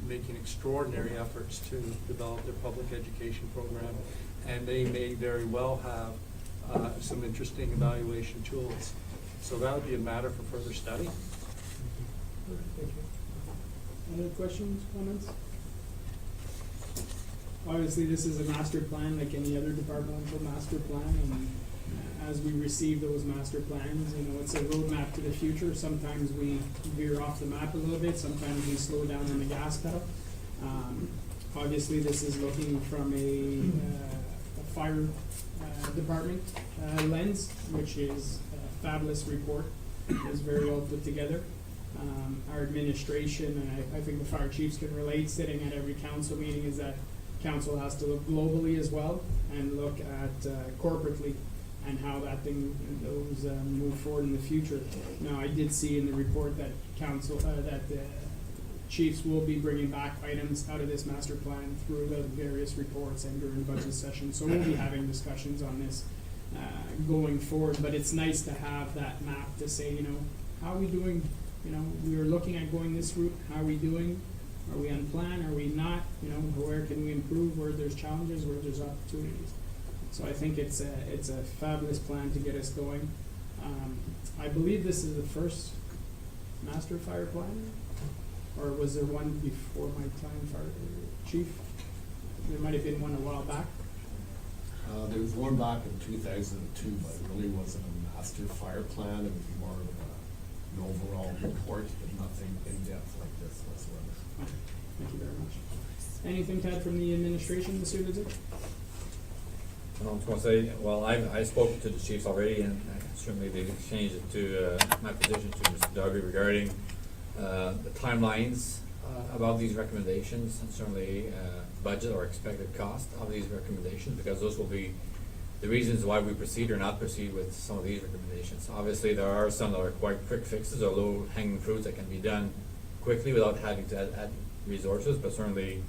making extraordinary efforts to develop their public education program, and they may very well have some interesting evaluation tools. So that would be a matter for further study. Thank you. Other questions, comments? Obviously, this is a master plan like any other departmental master plan, and as we receive those master plans, you know, it's a roadmap to the future. Sometimes we veer off the map a little bit, sometimes we slow down on the gas pedal. Obviously, this is looking from a fire department lens, which is a fabulous report. It's very well put together. Our administration, and I think the fire chiefs can relate, sitting at every council meeting, is that council has to look globally as well and look at corporately and how that those move forward in the future. Now, I did see in the report that council, that the chiefs will be bringing back items out of this master plan through the various reports and during budget session. So we'll be having discussions on this going forward, but it's nice to have that map to say, you know, how are we doing? You know, we were looking at going this route. How are we doing? Are we on plan? Are we not? You know, where can we improve? Where there's challenges? Where there's opportunities? So I think it's a fabulous plan to get us going. I believe this is the first master fire plan, or was there one before my time, fire chief? There might have been one a while back. There was one back in 2002, but it really wasn't a master fire plan. It was more of an overall report, but nothing in depth like this whatsoever. Okay. Thank you very much. Anything to add from the administration, Mr. Lizick? I was going to say, well, I spoke to the chiefs already, and certainly they changed it to my position to Mr. Duggar regarding the timelines about these recommendations, and certainly budget or expected cost of these recommendations, because those will be the reasons why we proceed or not proceed with some of these recommendations. Obviously, there are some that are quite quick fixes or low-hanging fruits that can be done quickly without having to add resources, but certainly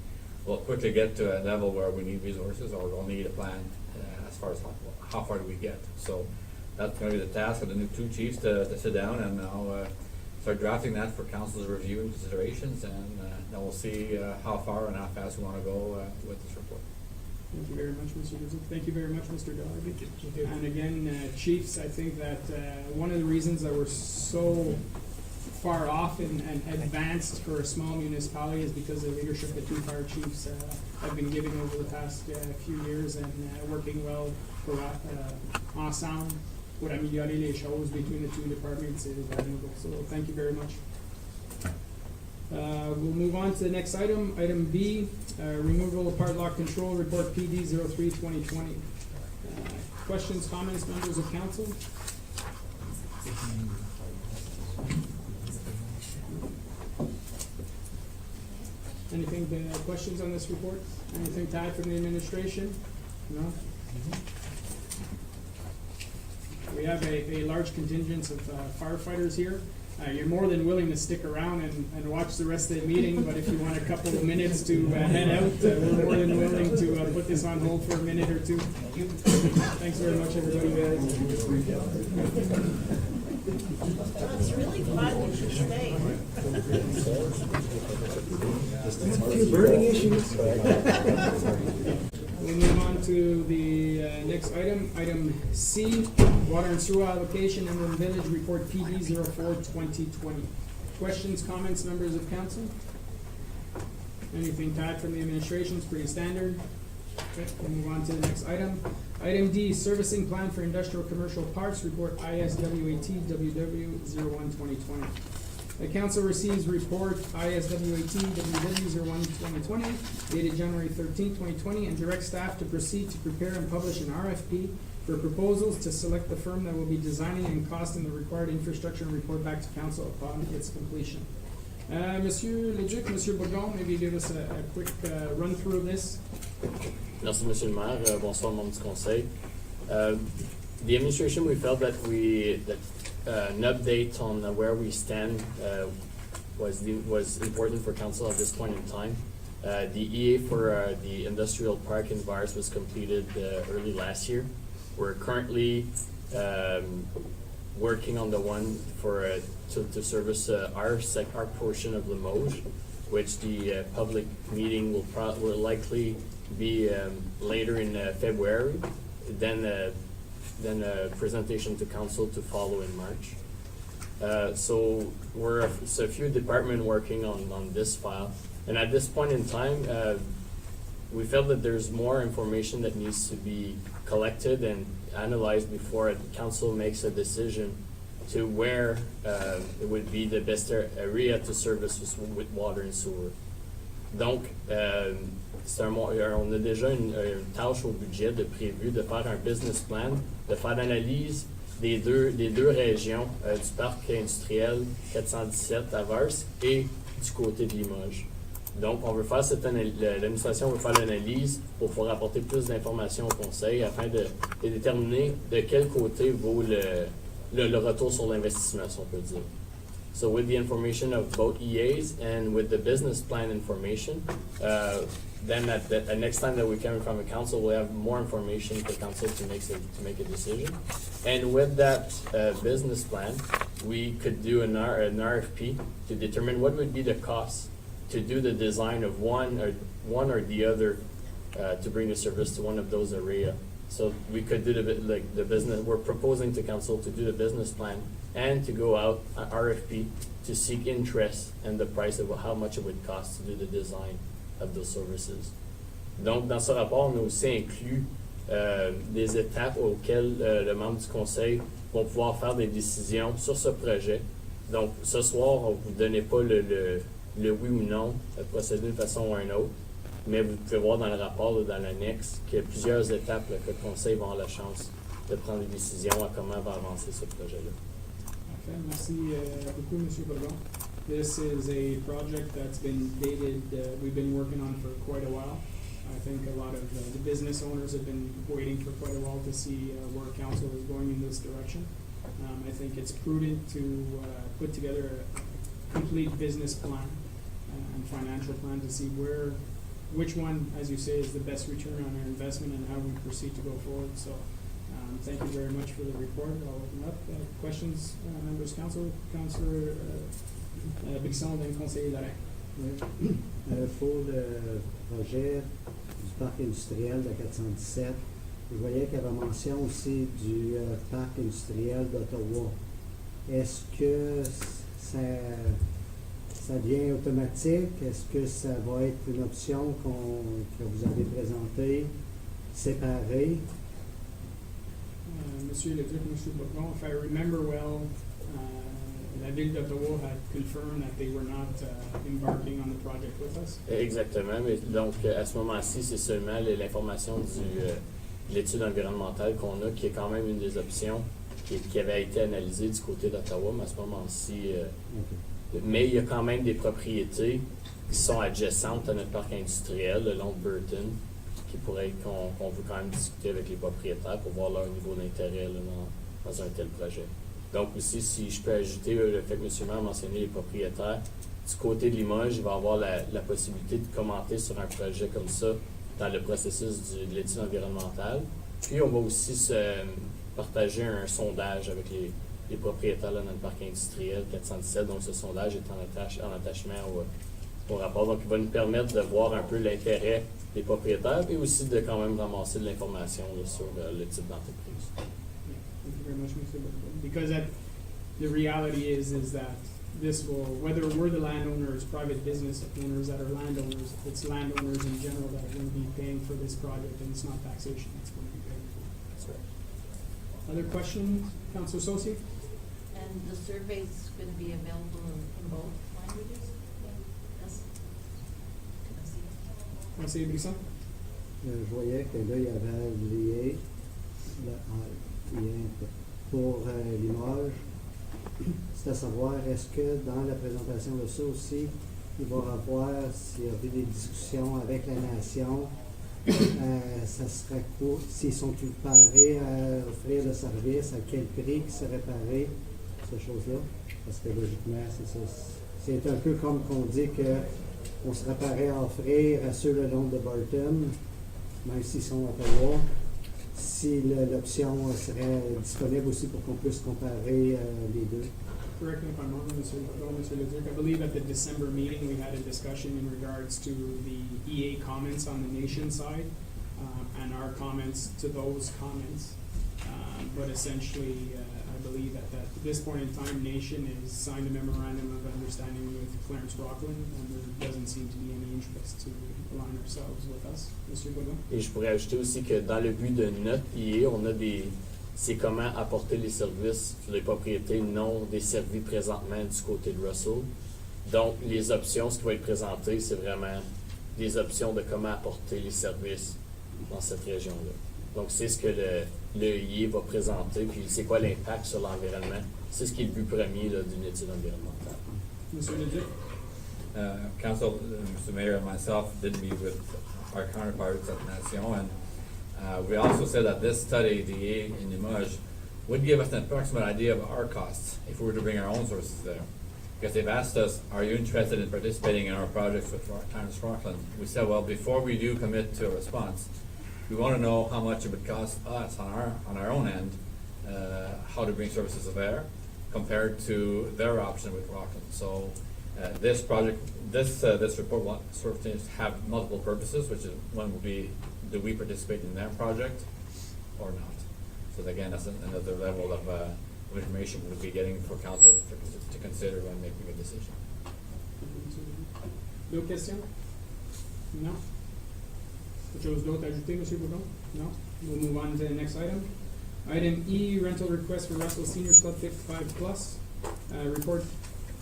we'll quickly get to a level where we need resources or we'll need a plan as far as how far do we get. So that's going to be the task of the new two chiefs to sit down and now start drafting that for council's review and considerations, and then we'll see how far and how fast we want to go with this report. Thank you very much, Mr. Lizick. Thank you very much, Mr. Darby. Thank you. And again, chiefs, I think that one of the reasons that we're so far off and advanced for a small municipality is because of the leadership that two fire chiefs have been giving over the past few years, and working well for ensemble pour améliorer les choses between the two departments is admirable. So thank you very much. We'll move on to the next item, item B, removal of part lock control report PD 03-2020. Questions, comments, members of council? Anything, questions on this report? Anything to add from the administration? No? We have a large contingent of firefighters here. You're more than willing to stick around and watch the rest of the meeting, but if you want a couple of minutes to head out, we're more than willing to put this on hold for a minute or two. Thanks very much, everybody. It's really fun if you stay. A few burning issues. We'll move on to the next item, item C, water and sewer allocation and the village report PD 04-2020. Questions, comments, members of council? Anything to add from the administration? It's pretty standard. Okay, we'll move on to the next item. Item D, servicing plan for industrial commercial parks, report ISWAT WW01-2020. The council receives report ISWAT WW01-2020 dated January 13, 2020, and directs staff to proceed to prepare and publish an RFP for proposals to select the firm that will be designing and costing the required infrastructure and report back to council upon its completion. Monsieur Leduc, Monsieur Bourgon, maybe give us a quick run through of this. Merci, Monsieur le Maire. Bonsoir, membres du Conseil. The administration, we felt that an update on where we stand was important for council at this point in time. The EA for the industrial park in Vars was completed early last year. We're currently working on the one for to service our portion of Limoges, which the public meeting will likely be later in February, then a presentation to council to follow in March. So we're a few departments working on this file, and at this point in time, we felt that there's more information that needs to be collected and analyzed before council makes a decision to where it would be the best area to service with water and sewer. Donc, on a déjà une tâche au budget de prévu de faire un business plan, de faire l'analyse des deux régions du parc industriel 417 à Vars et du côté de Limoges. Donc, on veut faire l'administration veut faire l'analyse pour pouvoir apporter plus d'informations au Conseil afin de déterminer de quel côté vaut le retour sur l'investissement, si on peut dire. So with the information of both EAs and with the business plan information, then at the next time that we come from the council, we'll have more information for council to make a decision. And with that business plan, we could do an RFP to determine what would be the cost to do the design of one or the other to bring the service to one of those areas. So we could do the business. We're proposing to council to do the business plan and to go out RFP to seek interest and the price of how much it would cost to do the design of those services. Donc, dans ce rapport, on a aussi inclus des étapes auxquelles le membre du conseil vont pouvoir faire des décisions sur ce projet. Donc, ce soir, on ne vous donnait pas le oui ou non, procéder d'une façon ou d'une autre, mais vous pouvez voir dans le rapport, là, dans l'annexe, qu'il y a plusieurs étapes là, que le conseil va avoir la chance de prendre des décisions à comment va avancer ce projet-là. Okay, merci beaucoup, Monsieur Bourgon. This is a project that's been dated, we've been working on for quite a while. I think a lot of the business owners have been waiting for quite a while to see where council is going in this direction. I think it's prudent to put together a complete business plan and financial plan to see which one, as you say, is the best return on our investment and how we proceed to go forward. So thank you very much for the report. I'll open up questions, members, Councillor Bixon and Conseil d'Arrêt. Pour le projet du parc industriel de 417, je voyais qu'il y avait mention aussi du parc industriel d'Ottawa. Est-ce que ça devient automatique? Est-ce que ça va être une option que vous avez présentée, séparée? Monsieur Leduc, Monsieur Bourgon, if I remember well, la ville d'Ottawa had confirmed that they were not embarking on the project with us. Exactement, mais donc à ce moment-ci, c'est seulement l'information de l'étude environnementale qu'on a, qui est quand même une des options qui avait été analysée du côté d'Ottawa, mais à ce moment-ci, mais il y a quand même des propriétés qui sont adjacentes à notre parc industriel, le long de Burton, qu'on veut quand même discuter avec les propriétaires pour voir leur niveau d'intérêt là, dans un tel projet. Donc aussi, si je peux ajouter le fait que M. le maire a mentionné les propriétaires, du côté de Limoges, il va avoir la possibilité de commenter sur un projet comme ça dans le processus de l'étude environnementale. Puis on va aussi partager un sondage avec les propriétaires là, dans le parc industriel 417. Donc ce sondage est en attachement au rapport. Donc il va nous permettre de voir un peu l'intérêt des propriétaires et aussi de quand même ramasser de l'information sur le type d'entreprise. Thank you very much, Mr. Bourgon. Because the reality is that this will, whether we're the landowners, private business owners that are landowners, it's landowners in general that are gonna be paying for this project, and it's not taxation that's gonna be paid for. That's right. Other questions, Councilor Sosi? And the survey's gonna be available in both languages? Yes. Conseiller Brisson? Je voyais que là, il y avait lié pour Limoges. C'est à savoir, est-ce que dans la présentation de ça aussi, il va y avoir, s'il y avait des discussions avec la nation, ça serait quoi, s'ils sont parés à offrir le service, à quel prix qui serait paré, ces choses-là? Parce que logiquement, c'est ça. C'est un peu comme qu'on dit qu'on serait paré à offrir à ceux le long de Burton, même s'ils sont à Ottawa, si l'option serait disponible aussi pour qu'on puisse comparer les deux. Correct me if I'm wrong, Mr. Leduc. I believe at the December meeting, we had a discussion in regards to the EA comments on the nation side, and our comments to those comments. But essentially, I believe at this point in time, Nation has signed a memorandum of understanding with Clarence Rockland, and there doesn't seem to be any interest to align ourselves with us. Mr. Godin? Et je pourrais ajouter aussi que dans le but de notre IA, on a c'est comment apporter les services sur les propriétés non desservies présentement du côté de Russell. Donc, les options, ce qui va être présenté, c'est vraiment des options de comment apporter les services dans cette région-là. Donc, c'est ce que le IA va présenter, puis c'est quoi l'impact sur l'environnement. C'est ce qui est le but premier là, d'une étude environnementale. Mr. Leduc? Council, Mr. Mayor, and myself did meet with our counterparts at Nation, and we also said that this study, the A in Limoges, would give us an approximate idea of our costs if we were to bring our own sources there. Because they've asked us, are you interested in participating in our projects with Clarence Rockland? We said, well, before we do commit to a response, we want to know how much it would cost us on our own end, how to bring services there, compared to their option with Rockland. So this project, this report will sort of things have multiple purposes, which is one will be, do we participate in their project or not? So again, that's another level of information we'll be getting for council to consider when making a decision. D'autres questions? Non? Autre chose d'autre à ajouter, M. Bourdon? No? We'll move on to the next item. Item E, rental request for Russell Senior Club 55+, report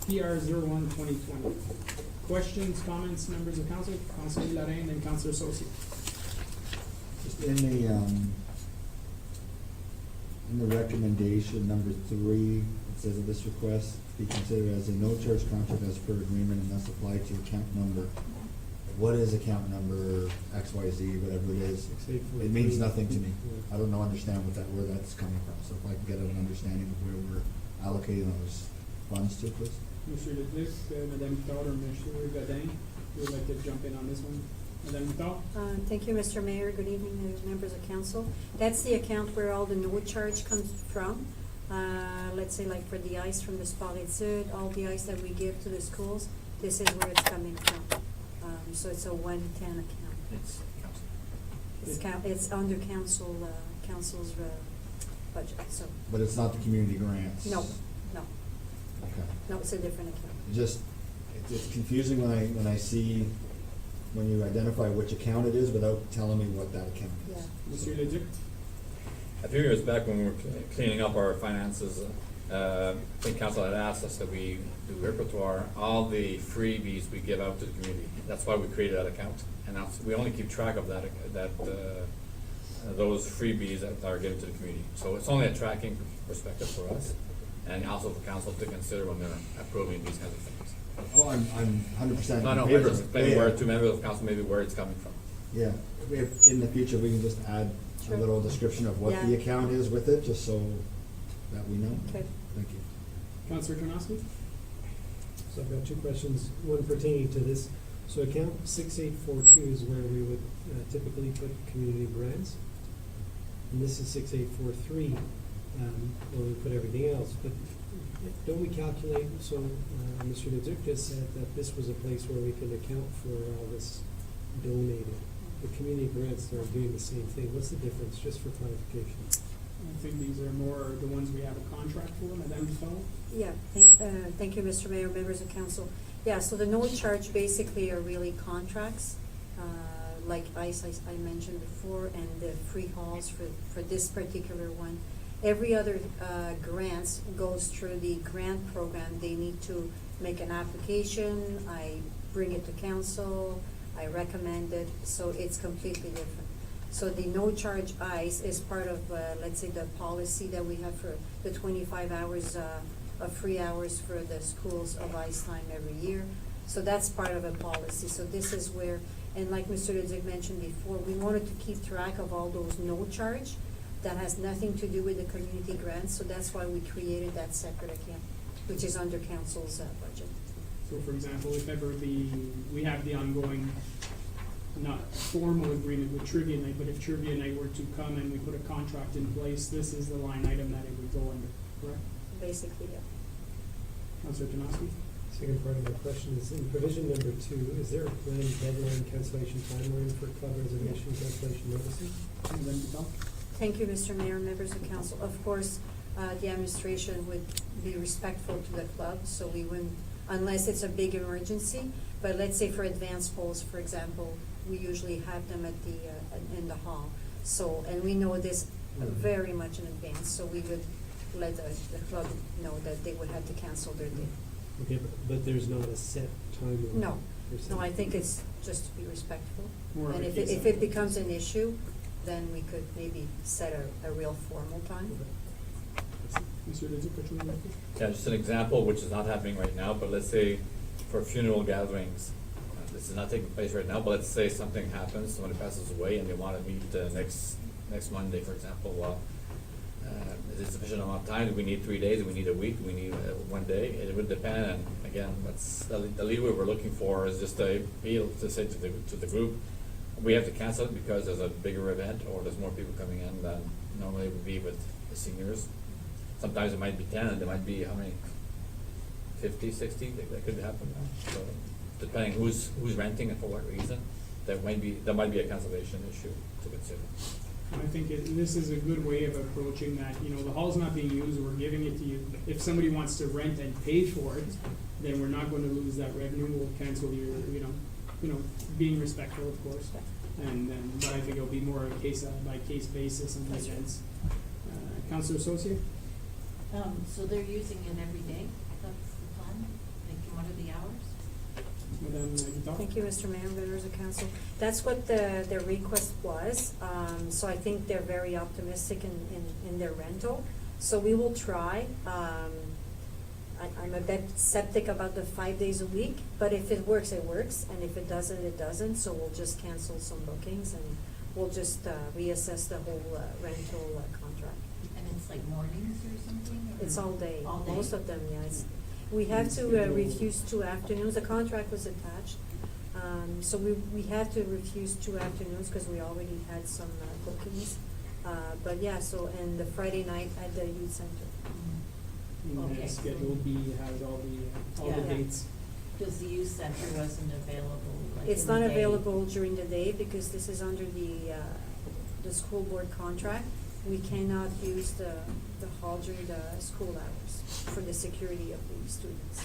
PR 01-2020. Questions, comments, members of council? Councilor Lorraine and Councilor Sosi. Just in the recommendation number 3, it says that this request be considered as a no-charge contract as per agreement and thus apply to account number. What is account number XYZ, whatever it is? It means nothing to me. I don't understand where that's coming from. So if I can get an understanding of where we're allocating those funds to, please. Monsieur Leduc, Madame Victor, or Monsieur Godin, who would like to jump in on this one? Madame Victor? Thank you, Mr. Mayor. Good evening, members of council. That's the account where all the no charge comes from. Let's say like for the ice from the Sport Études, all the ice that we give to the schools, this is where it's coming from. So it's a 110 account. It's under council's budget, so. But it's not the community grants? No. Okay. No, it's a different account. It's confusing when I see, when you identify which account it is without telling me what that account is. Yeah. Monsieur Leduc? A few years back when we were cleaning up our finances, I think council had asked us that we do repertoire, all the freebies we give out to the community. That's why we created that account. And we only keep track of those freebies that are given to the community. So it's only a tracking perspective for us, and also for council to consider when they're approving these kinds of things. Oh, I'm 100% No, in favor. just explaining where to members of council, maybe where it's coming from. Yeah, if in the future we can just add Sure. a little description of what the Yeah. account is with it, just so that we know. Okay. Thank you. Councilor Tarnowski? So I've got two questions, one pertaining to this. So account 6842 is where we would typically put community grants. And this is 6843, where we put everything else. But don't we calculate, so Mr. Leduc just said that this was a place where we could account for all this donated. The community grants are doing the same thing. What's the difference, just for clarification? think these are more the ones we have a contract for, Madame Dufell? Yeah, thank you, Mr. Mayor, members of council. Yeah, so the no charge basically are really contracts, like ICE, I mentioned before, and the free halls for this particular one. Every other grants goes through the grant program. They need to make an application, I bring it to council, I recommend it, so it's completely different. So the no charge ICE is part of, let's say, the policy that we have for the 25 hours of free hours for the schools of ICE time every year. So that's part of a policy. So this is where, and like Mr. Ludwig mentioned before, we wanted to keep track of all those no charge that has nothing to do with the community grants. So that's why we created that separate account, which is under council's budget. So for example, if ever we have the ongoing, not formal agreement with Trivia Night, but if Trivia Night were to come and we put a contract in place, this is the line item that it would go under, correct? Basically, yeah. Councilor Janoski? Second part of my question is, in provision number 2, is there a planned deadline cancellation timeline for club reservation cancellation notices? Madame Dufell? Thank you, Mr. Mayor, members of council. Of course, the administration would be respectful to the club, so we wouldn't, unless it's a big emergency. But let's say for advanced polls, for example, we usually have them at the, in the hall. So, and we know this very much in advance, so we would let the club know that they would have to cancel their day. Okay, but there's not a set timeline? No, per se? no, I think it's just to be respectful. More of And a if case it by becomes case. an issue, then we could maybe set a real formal time. Mr. Ludwig, what you want to do? Yeah, just an example, which is not happening right now, but let's say for funeral gatherings, this is not taking place right now, but let's say something happens, somebody passes away and they want to meet next Monday, for example. Is it sufficient amount of time? Do we need 3 days? Do we need a week? Do we need 1 day? It would depend, and again, that's the leeway we're looking for is just to be able to say to the group, we have to cancel it because there's a bigger event or there's more people coming in than normally it would be with the seniors. Sometimes it might be 10, and there might be, how many, 50, 60, that could happen. So depending who's renting and for what reason, there might be a cancellation issue to consider. And I think this is a good way of approaching that, you know, the hall's not being used, we're giving it to you. If somebody wants to rent and pay for it, then we're not going to lose that revenue, we'll cancel your, you know, being respectful, of course. And then, but I think it'll be more a case by case basis on these events. Councilor Associate? So they're using it every day, that's the plan, like what are the hours? Madame Guitar? Thank you, Mr. Mayor, members of council. That's what the request was. So I think they're very optimistic in their rental. So we will try. I'm a bit skeptic about the 5 days a week, but if it works, it works, and if it doesn't, it doesn't. So we'll just cancel some bookings and we'll just reassess the whole rental contract. And it's like mornings or something? Or It's all day. All day? Most of them, yes. We have to refuse 2 afternoons. The contract was attached. So we had to refuse 2 afternoons because we already had some bookings. But yeah, so, and the Friday night at the youth center. And Okay. then Schedule B has all the Yeah. dates. Because the youth center wasn't available, like It's in the not day. available during the day because this is under the school board contract. We cannot use the hall during the school hours for the security of the students.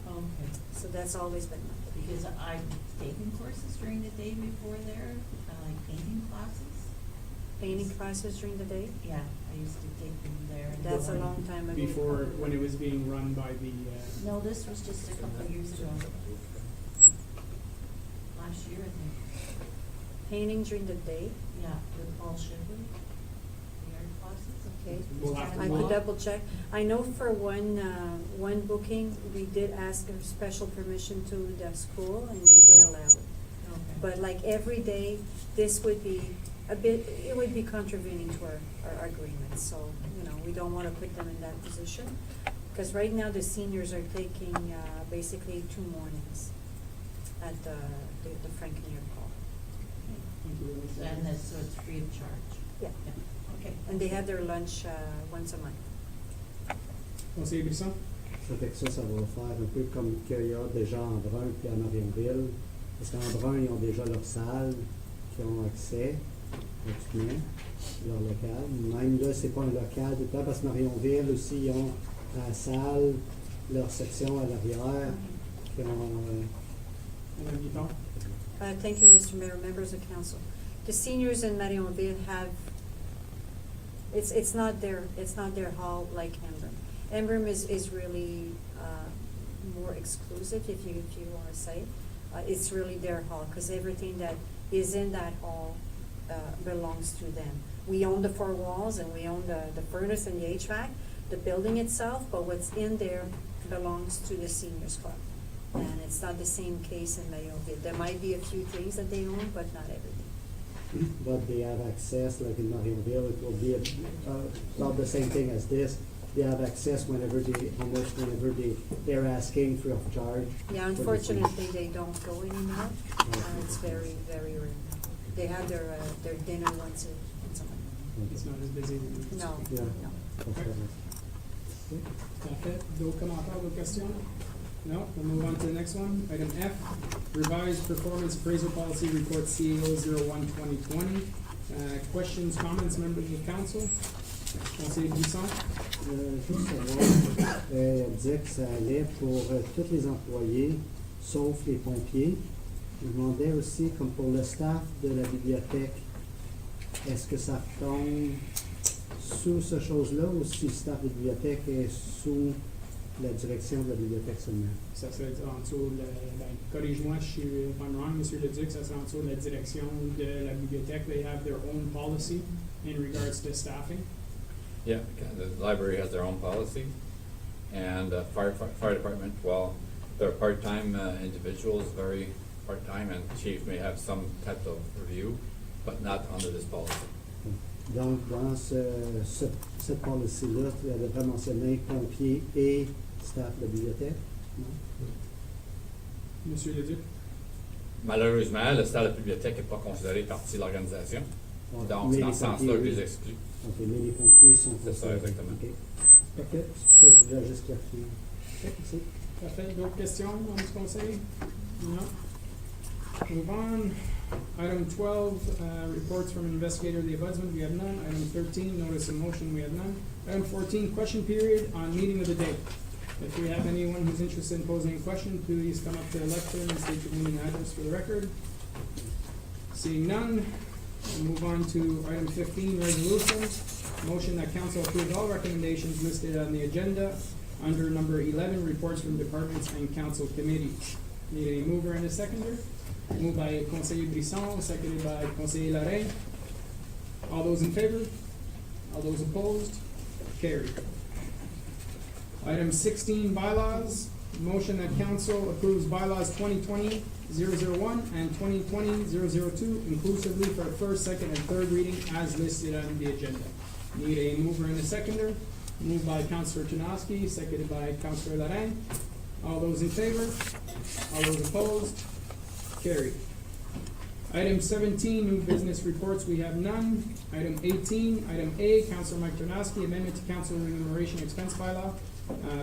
Okay. So that's always been like that. Because I've taken courses during the day before there, like painting classes. Painting classes during the day? Yeah, I used to take them there. in the That's a morning. long time ago. Before, when it was being run by the, No, this was just a couple of years ago. Last year, I think. Painting during the day? Yeah, with Paul Shipley, the art classes. Okay. We'll have to I look. could double check. I know for one booking, we did ask a special permission to the school and they did allow it. Okay. But like every day, this would be it would be contravening to our agreement. So, we don't want to put them in that position. Because right now, the seniors are taking basically 2 mornings at the Frankenmuir Hall. thank you. So it's free of charge? Yeah. Okay. And they have their lunch once a month. Conseiller Brisson? Ça fait que ça va faire un peu comme qu'il y a déjà en Brun puis à Marionville. Parce qu'en Brun, ils ont déjà leur salle qui ont accès. Effectivement, leur local. Même là, c'est pas un local, tout le temps, parce que Marionville aussi, ils ont la salle, leur section à l'arrière, qui ont, Madame Guiton? Thank you, Mr. Mayor, members of council. The seniors in Marionville have, it's not their hall like Emblem. Emblem is really more exclusive, if you want to say. It's really their hall, because everything that is in that hall belongs to them. We own the four walls, and we own the furnace and the HVAC, the building itself, but what's in there belongs to the seniors club. And it's not the same case in Marionville. There might be a few things that they own, but not everything. but they have access, like in Marionville, it will be not the same thing as this. They have access whenever they're asking free of charge. Yeah, unfortunately, they don't go anymore. It's very, very rare. They have their dinner once a month. It's not as busy as No, Yeah. no. Parfait. D'autres commentaires, d'autres questions? No? We'll move on to the next one. Item F, revised performance appraisal policy report CAO 01-2020. Questions, comments, members of the council? Conseiller Buisson? Juste savoir, elle disait que ça allait pour tous les employés, sauf les pompiers. Je demandais aussi, comme pour le staff de la bibliothèque, est-ce que ça tombe sous ce chose-là ou si le staff de la bibliothèque est sous la direction de la bibliothèque seulement? Ça serait en dessous de corrige-moi si if I'm wrong, Monsieur Leduc, ça serait en dessous de la direction de la bibliothèque. They have their own policy in regards to staffing. Yeah, the library has their own policy, and fire department, well, they're part-time individuals, very part-time, and chief may have some type of review, but not under this policy. Donc, dans cette policy-là, elle devrait mentionner pompiers et staff de la bibliothèque? Non? Monsieur Leduc? Malheureusement, le staff de la bibliothèque n'est pas considéré partie de l'organisation, donc Mais c'est dans les ce sens-là pompiers, que je oui. les exclus. OK, mais les pompiers sont C'est ça, considérés. exactement. OK. Parfait. C'est pour ça que je voulais juste clarifier. OK, merci. Parfait. D'autres questions, membres du conseil? No? Move on. Item 12, reports from investigator of the ombudsman, we have none. Item 13, notice of motion, we have none. Item 14, question period on meeting of the day. If we have anyone who's interested in posing a question, please come up to the lectern and state your name and address for the record. Seeing none, we'll move on to item 15, resolutions. Motion that council approve all recommendations listed on the agenda under number 11, reports from departments and council committees. Need a mover and a seconder? Moved by Conseiller Brisson, seconded by Conseiller Lorraine. All those in favor? All those opposed? Carried. Item 16, bylaws. Motion that council approves bylaws 2020-001 and 2020-002 inclusively for first, second, and third reading as listed on the agenda. Need a mover and a seconder. Moved by Councilor Chinoski, seconded by Councilor Lorraine. All those in favor? All those opposed? Carried. Item 17, new business reports, we have none. Item 18, item A, Councilor Mike Chinoski, amendment to council remuneration expense bylaw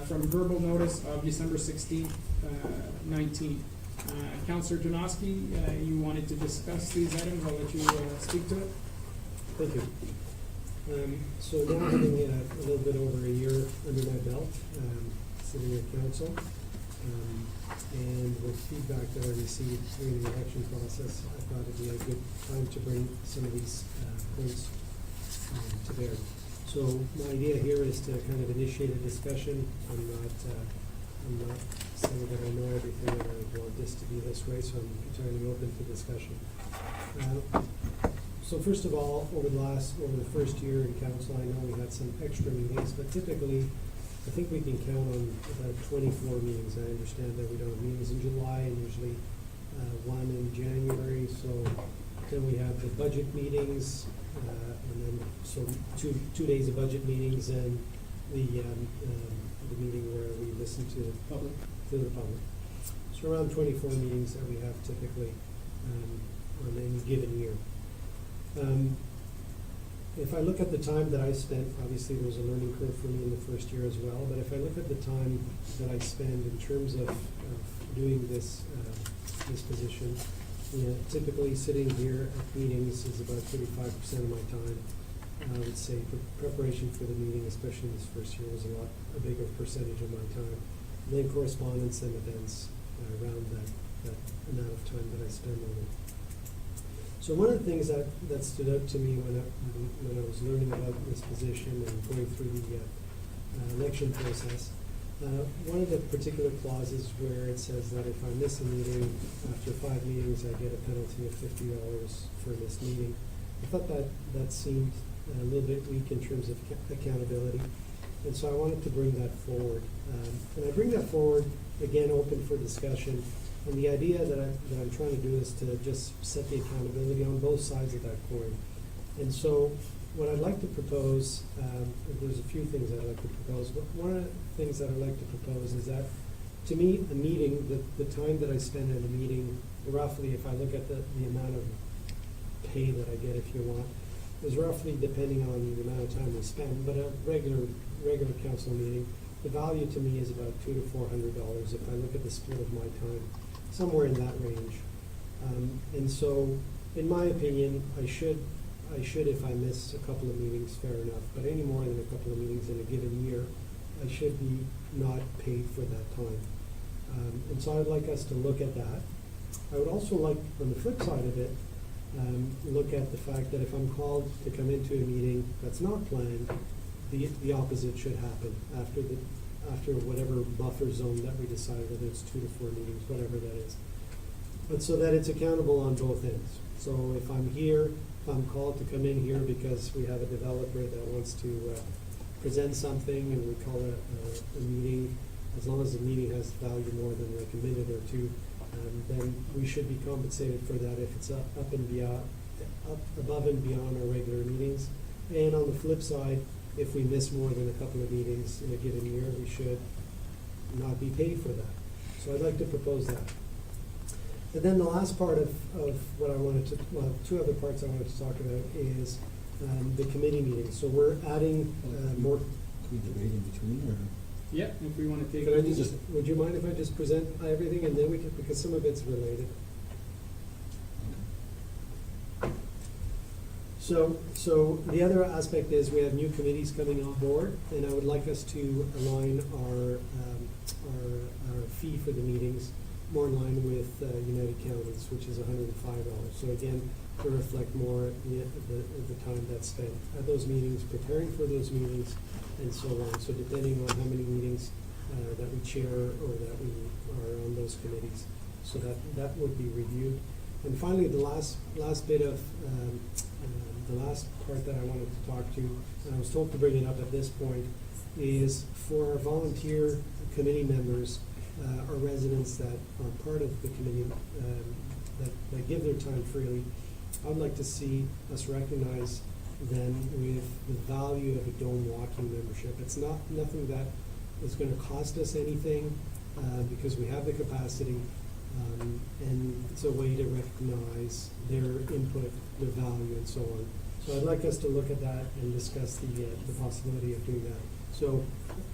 from verbal notice of December 16th, 19. Councilor Chinoski, you wanted to discuss these items, I'll let you speak to it. Thank you. So now having a little bit over a year under my belt, sitting at council, and with feedback that I received during the election process, I thought it'd be a good time to bring some of these points to bear. So my idea here is to kind of initiate a discussion. I'm not saying that I know everything and I want this to be this way, so I'm entirely open to discussion. So first of all, over the first year in council, I know we had some extra meetings, but typically, I think we can count on about 24 meetings. I understand that we don't have meetings in July and usually one in January. So then we have the budget meetings, and then so two days of budget meetings and the meeting where we listen to the public. So around 24 meetings that we have typically on any given year. If I look at the time that I spent, obviously there was a learning curve for me in the first year as well, but if I look at the time that I spend in terms of doing this position, typically sitting here at meetings is about 35% of my time. I would say for preparation for the meeting, especially in this first year, was a bigger percentage of my time. And then correspondence and events around that amount of time that I spend on it. So one of the things that stood out to me when I was learning about this position and going through the election process, one of the particular clauses where it says that if I miss a meeting, after 5 meetings, I get a penalty of $50 for a missed meeting. I thought that seemed a little bit weak in terms of accountability, and so I wanted to bring that forward. And I bring that forward, again, open for discussion. And the idea that I'm trying to do is to just set the accountability on both sides of that coin. And so what I'd like to propose, there's a few things I'd like to propose, but one of the things that I'd like to propose is that, to me, a meeting, the time that I spend in a meeting, roughly, if I look at the amount of pay that I get, if you want, is roughly, depending on the amount of time we spend, but a regular council meeting, the value to me is about $200 to $400 if I look at the split of my time, somewhere in that range. And so, in my opinion, I should, if I miss a couple of meetings, fair enough, but any more than a couple of meetings in a given year, I should be not paid for that time. And so I'd like us to look at that. I would also like, on the flip side of it, look at the fact that if I'm called to come into a meeting that's not planned, the opposite should happen after whatever buffer zone that we decide, whether it's 2 to 4 meetings, whatever that is. But so that it's accountable on both ends. So if I'm here, if I'm called to come in here because we have a developer that wants to present something and we call it a meeting, as long as the meeting has value more than like a minute or two, then we should be compensated for that if it's up above and beyond our regular meetings. And on the flip side, if we miss more than a couple of meetings in a given year, we should not be paid for that. So I'd like to propose that. And then the last part of what I wanted to, well, 2 other parts I wanted to talk about is the committee meetings. So we're adding more. Can we debate in between, or? Yeah, if we want to take. Could I just, would you mind if I just present everything and then we can, because some of it's related. So the other aspect is we have new committees coming on board, and I would like us to align our fee for the meetings more in line with United Counties, which is $105. So again, to reflect more the time that's spent at those meetings, preparing for those meetings, and so on. So depending on how many meetings that we chair or that we are on those committees, so that would be reviewed. And finally, the last bit of the last part that I wanted to talk to, and I was told to bring it up at this point, is for our volunteer committee members, our residents that are part of the committee that give their time freely. I would like to see us recognize them with the value of a dome walking membership. It's nothing that is going to cost us anything because we have the capacity, and it's a way to recognize their input, their value, and so on. So I'd like us to look at that and discuss the possibility of doing that. So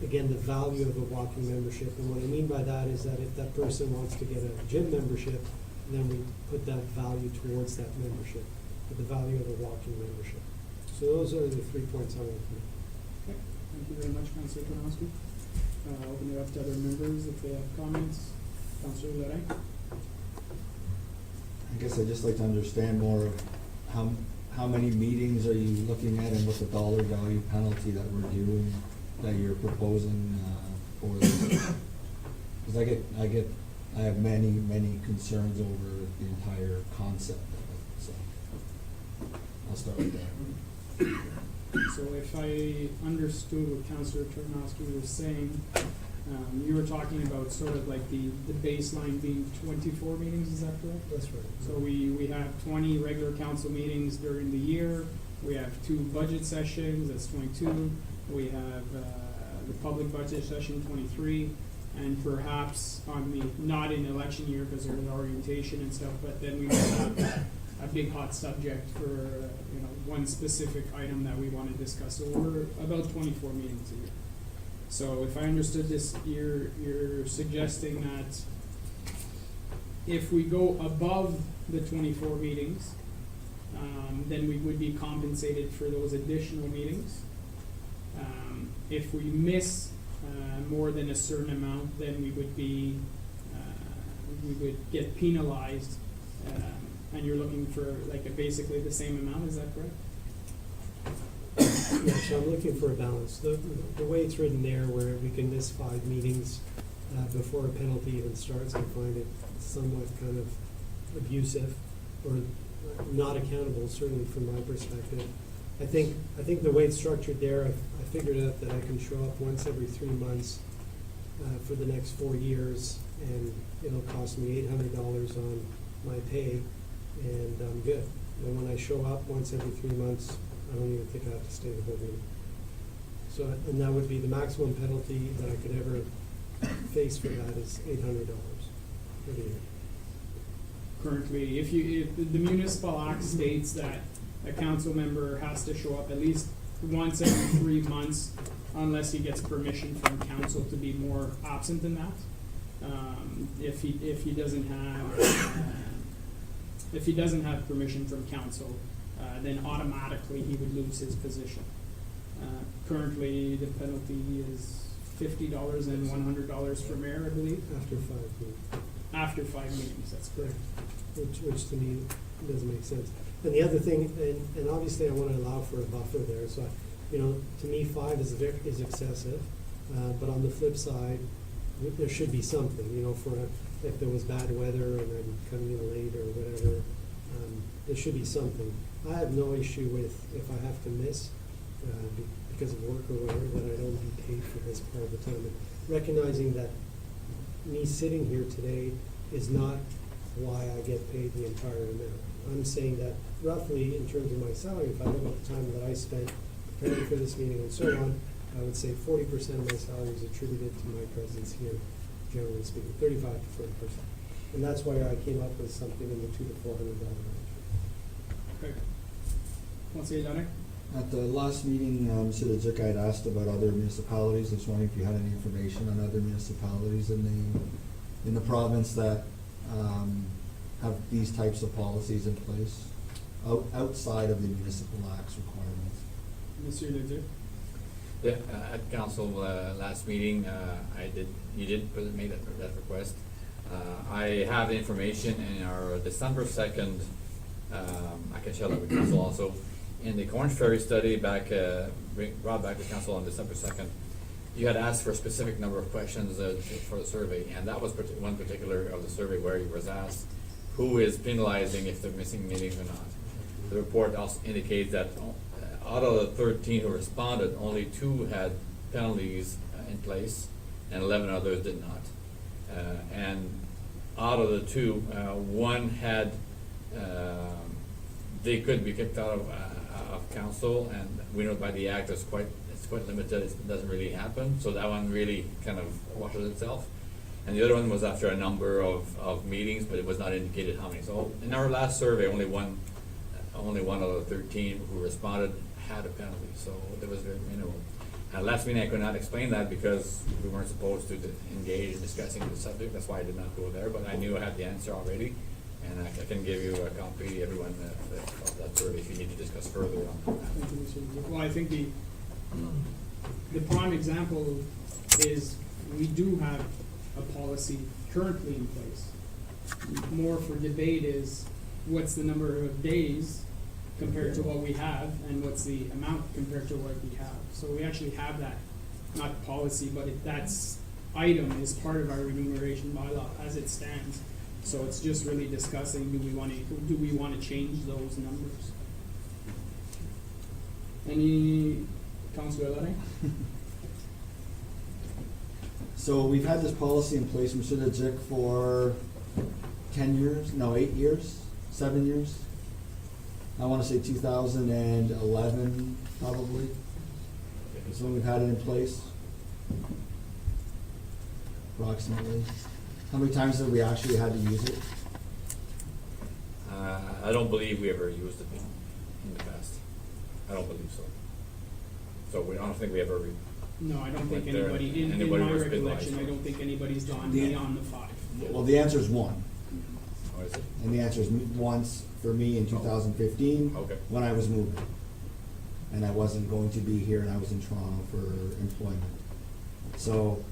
again, the value of a walking membership, and what I mean by that is that if that person wants to get a gym membership, then we put that value towards that membership, but the value of a walking membership. So those are the 3 points I want to make. Okay, thank you very much, Councilor Tarnowski. Open it up to other members if they have comments. Councilor Leray. I guess I'd just like to understand more of how many meetings are you looking at and what the dollar value penalty that we're doing, that you're proposing for this? Because I have many concerns over the entire concept of it, so I'll start with that. So if I understood what Councilor Tarnowski was saying, you were talking about sort of like the baseline being 24 meetings, is that correct? That's right. So we have 20 regular council meetings during the year. We have 2 budget sessions, that's 22. We have the public budget session, 23. And perhaps, not in election year because there's orientation and stuff, but then we might have a big hot subject for one specific item that we want to discuss. So we're about 24 meetings a year. So if I understood this, you're suggesting that If we go above the 24 meetings, then we would be compensated for those additional meetings. If we miss more than a certain amount, then we would get penalized, and you're looking for like basically the same amount, is that correct? Yeah, so I'm looking for a balance. The way it's written there, where we can miss 5 meetings before a penalty even starts, I find it somewhat kind of abusive or not accountable, certainly from my perspective. I think the way it's structured there, I figured out that I can show up once every 3 months for the next 4 years, and it'll cost me $800 on my pay, and I'm good. And when I show up once every 3 months, I don't even think I have to stay the whole meeting. So, and that would be the maximum penalty that I could ever face for that is $800 for the year. Currently, if the municipal act states that a council member has to show up at least once every 3 months unless he gets permission from council to be more absent than that. If he doesn't have permission from council, then automatically he would lose his position. Currently, the penalty is $50 and $100 for mayor, I believe. After 5 meetings. After 5 meetings, that's correct. Which to me doesn't make sense. And the other thing, and obviously I want to allow for a buffer there, so, to me, 5 is excessive, but on the flip side, there should be something, if there was bad weather and I'm coming in late or whatever, there should be something. I have no issue with if I have to miss because of work or whatever, that I don't be paid for this part of the time. And recognizing that me sitting here today is not why I get paid the entire amount. I'm saying that roughly in terms of my salary, if I look at the time that I spent preparing for this meeting and so on, I would say 40% of my salary is attributed to my presence here, generally speaking, 35 to 40%. And that's why I came up with something in the $200 to $400 range. Okay. Conseil Donner? At the last meeting, Mr. Leduc, I had asked about other municipalities. I was wondering if you had any information on other municipalities in the province that have these types of policies in place outside of the municipal act's requirements. Monsieur Leduc? Yeah, at council last meeting, you did make that request. I have information in our December 2nd, I can share that with council also. In the Corn Ferry study brought back to council on December 2nd, you had asked for a specific number of questions for the survey, and that was one particular of the survey where you was asked who is penalizing if they're missing meetings or not. The report also indicates that out of the 13 who responded, only 2 had penalties in place, and 11 others did not. And out of the 2, 1 had they could be kicked out of council, and we know by the act it's quite limited. It doesn't really happen, so that one really kind of washes itself. And the other one was after a number of meetings, but it was not indicated how many. So in our last survey, only one out of the 13 who responded had a penalty, so there was very minimal. Last meeting I could not explain that because we weren't supposed to engage in discussing the subject. That's why I did not go there, but I knew I had the answer already, and I can give you a copy, everyone, of that survey if you need to discuss further on that. Thank you, Mr. Leduc. Well, I think the prime example is we do have a policy currently in place. More for debate is what's the number of days compared to what we have, and what's the amount compared to what we have. So we actually have that, not policy, but that's item is part of our remuneration bylaw as it stands. So it's just really discussing, do we want to change those numbers? Any, Councilor Lorraine? So we've had this policy in place, Mr. Leduc, for 10 years, no, 8 years, 7 years. I want to say 2011, probably. That's when we've had it in place, approximately. How many times have we actually had to use it? I don't believe we ever used it in the past. I don't believe so. So I don't think we ever. No, I don't think Went there, anybody, in anybody my was recollection, penalized. I don't think anybody's gone Yeah. beyond the 5. Well, the answer is 1. Oh, is it? And the answer is once for me in 2015. Okay. When I was moving. And I wasn't going to be here and I was in Toronto for employment. So,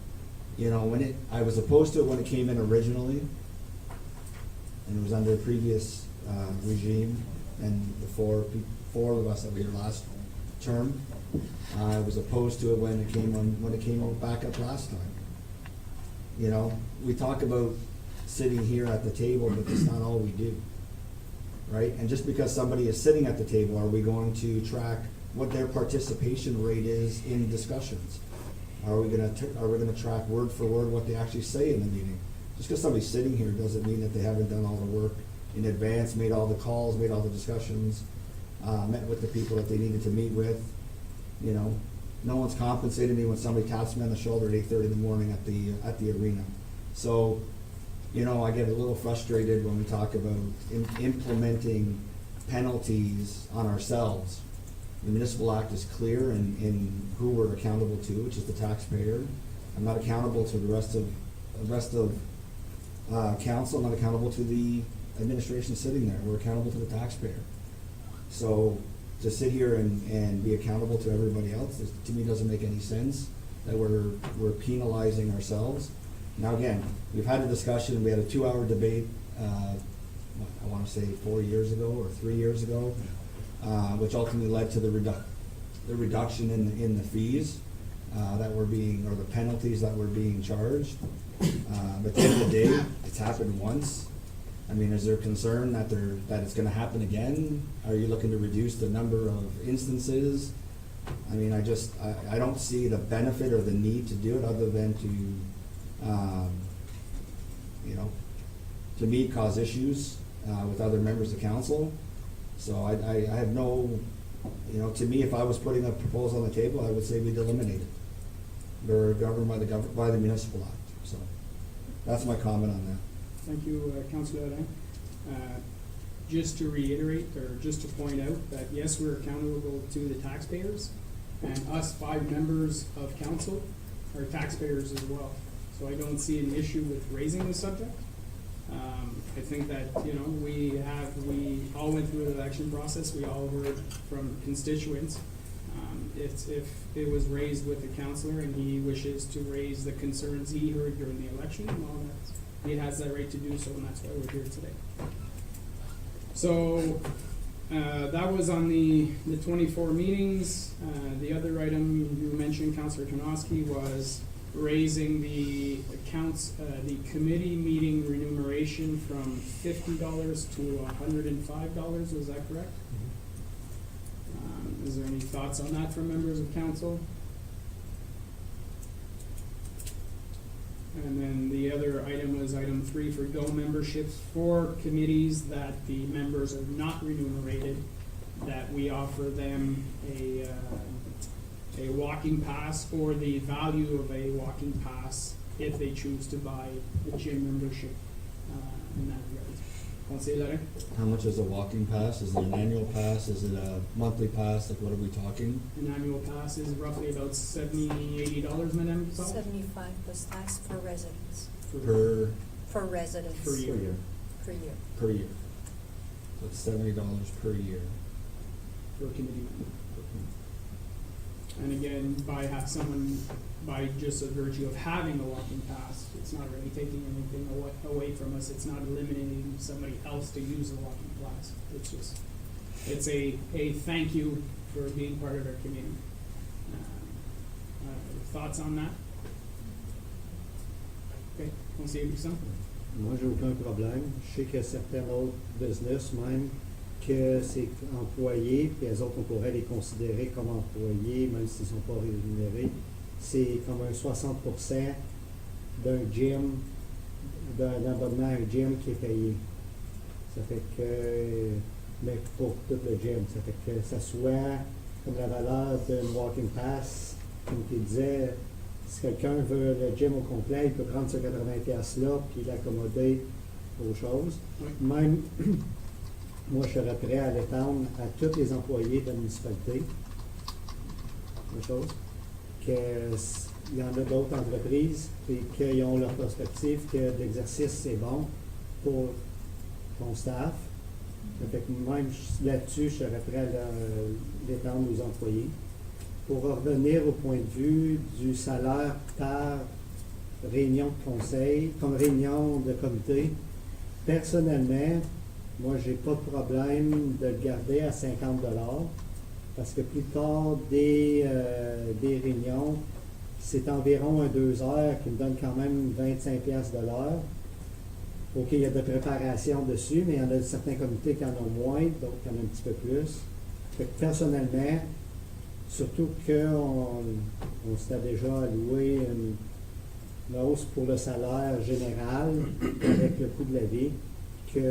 you know, I was opposed to it when it came in originally. And it was under a previous regime, and the four of us that were here last term. I was opposed to it when it came back up last time. You know, we talk about sitting here at the table, but that's not all we do, right? And just because somebody is sitting at the table, are we going to track what their participation rate is in discussions? Are we gonna track word for word what they actually say in the meeting? Just because somebody's sitting here doesn't mean that they haven't done all the work in advance, made all the calls, made all the discussions, met with the people that they needed to meet with. You know, no one's compensated me when somebody taps me on the shoulder at 8:30 in the morning at the arena. So, you know, I get a little frustrated when we talk about implementing penalties on ourselves. The municipal act is clear in who we're accountable to, which is the taxpayer. I'm not accountable to the rest of council, I'm not accountable to the administration sitting there. We're accountable to the taxpayer. So to sit here and be accountable to everybody else, to me doesn't make any sense, that we're penalizing ourselves. Now again, we've had a discussion, we had a 2-hour debate, I want to say 4 years ago or 3 years ago, which ultimately led to the reduction in the fees that were being, or the penalties that were being charged. But at the end of the day, it's happened once. I mean, is there concern that it's gonna happen again? Are you looking to reduce the number of instances? I mean, I don't see the benefit or the need to do it other than to, you know, to me, cause issues with other members of council. So I have no, you know, to me, if I was putting a proposal on the table, I would say we'd eliminate it. We're governed by the municipal act. So that's my comment on that. Thank you, Councillor Alain. Just to reiterate, or just to point out that yes, we're accountable to the taxpayers, and us 5 members of council are taxpayers as well. So I don't see an issue with raising the subject. I think that, you know, we all went through an election process, we all heard from constituents. If it was raised with the councillor and he wishes to raise the concerns he heard during the election, well, he has that right to do so, and that's why we're here today. So, that was on the 24 meetings. The other item you mentioned, Councillor Tarnowski, was raising the committee meeting remuneration from $50 to $105, was that correct? Is there any thoughts on that from members of council? And then the other item was item 3 for GO memberships for committees that the members are not remunerated, that we offer them a walking pass or the value of a walking pass if they choose to buy a gym membership in that regard. Conseil Larry? How much is a walking pass? Is it an annual pass? Is it a monthly pass? Like, what are we talking? An annual pass is roughly about $70, $80, Madame Paul? 75 plus tax for residents, Per residents. Per year. Per year. per year. So it's $70 per year. For a committee member. And again, by just a virtue of having a walking pass, it's not really taking anything away from us. It's not eliminating somebody else to use the walking pass. It's a thank you for being part of our community. Thoughts on that? Okay, Conseiller Buisson? Moi, j'ai aucun problème. Je sais qu'il y a certains autres business, même, que c'est employés, puis elles autres, on pourrait les considérer comme employés, même s'ils ne sont pas rémunérés. C'est comme un 60% d'un gym, d'un abonnement à un gym qui est payé. Ça fait que, mais pour tout le gym, ça fait que ça soit comme la valeur d'un walking pass, comme tu disais, si quelqu'un veut le gym au complet, il peut prendre ce 80$-là puis l'accommoder aux choses. Oui. Même, moi, je serais prêt à l'étendre à tous les employés de la municipalité. Une chose. Qu'il y en a d'autres entreprises et qu'ils ont leur perspective que l'exercice c'est bon pour ton staff. Fait que même là-dessus, je serais prêt à l'étendre aux employés. Pour revenir au point de vue du salaire par réunion de conseil, comme réunion de comité, personnellement, moi, j'ai pas de problème de le garder à 50 parce que plus tard des réunions, c'est environ un 2 heures qui me donne quand même 25 de l'heure. OK, il y a de préparation dessus, mais il y en a certains comités qui en ont moins, d'autres qui en ont un petit peu plus. Fait que personnellement, surtout qu'on s'était déjà alloué une hausse pour le salaire général avec le coût de la vie, puis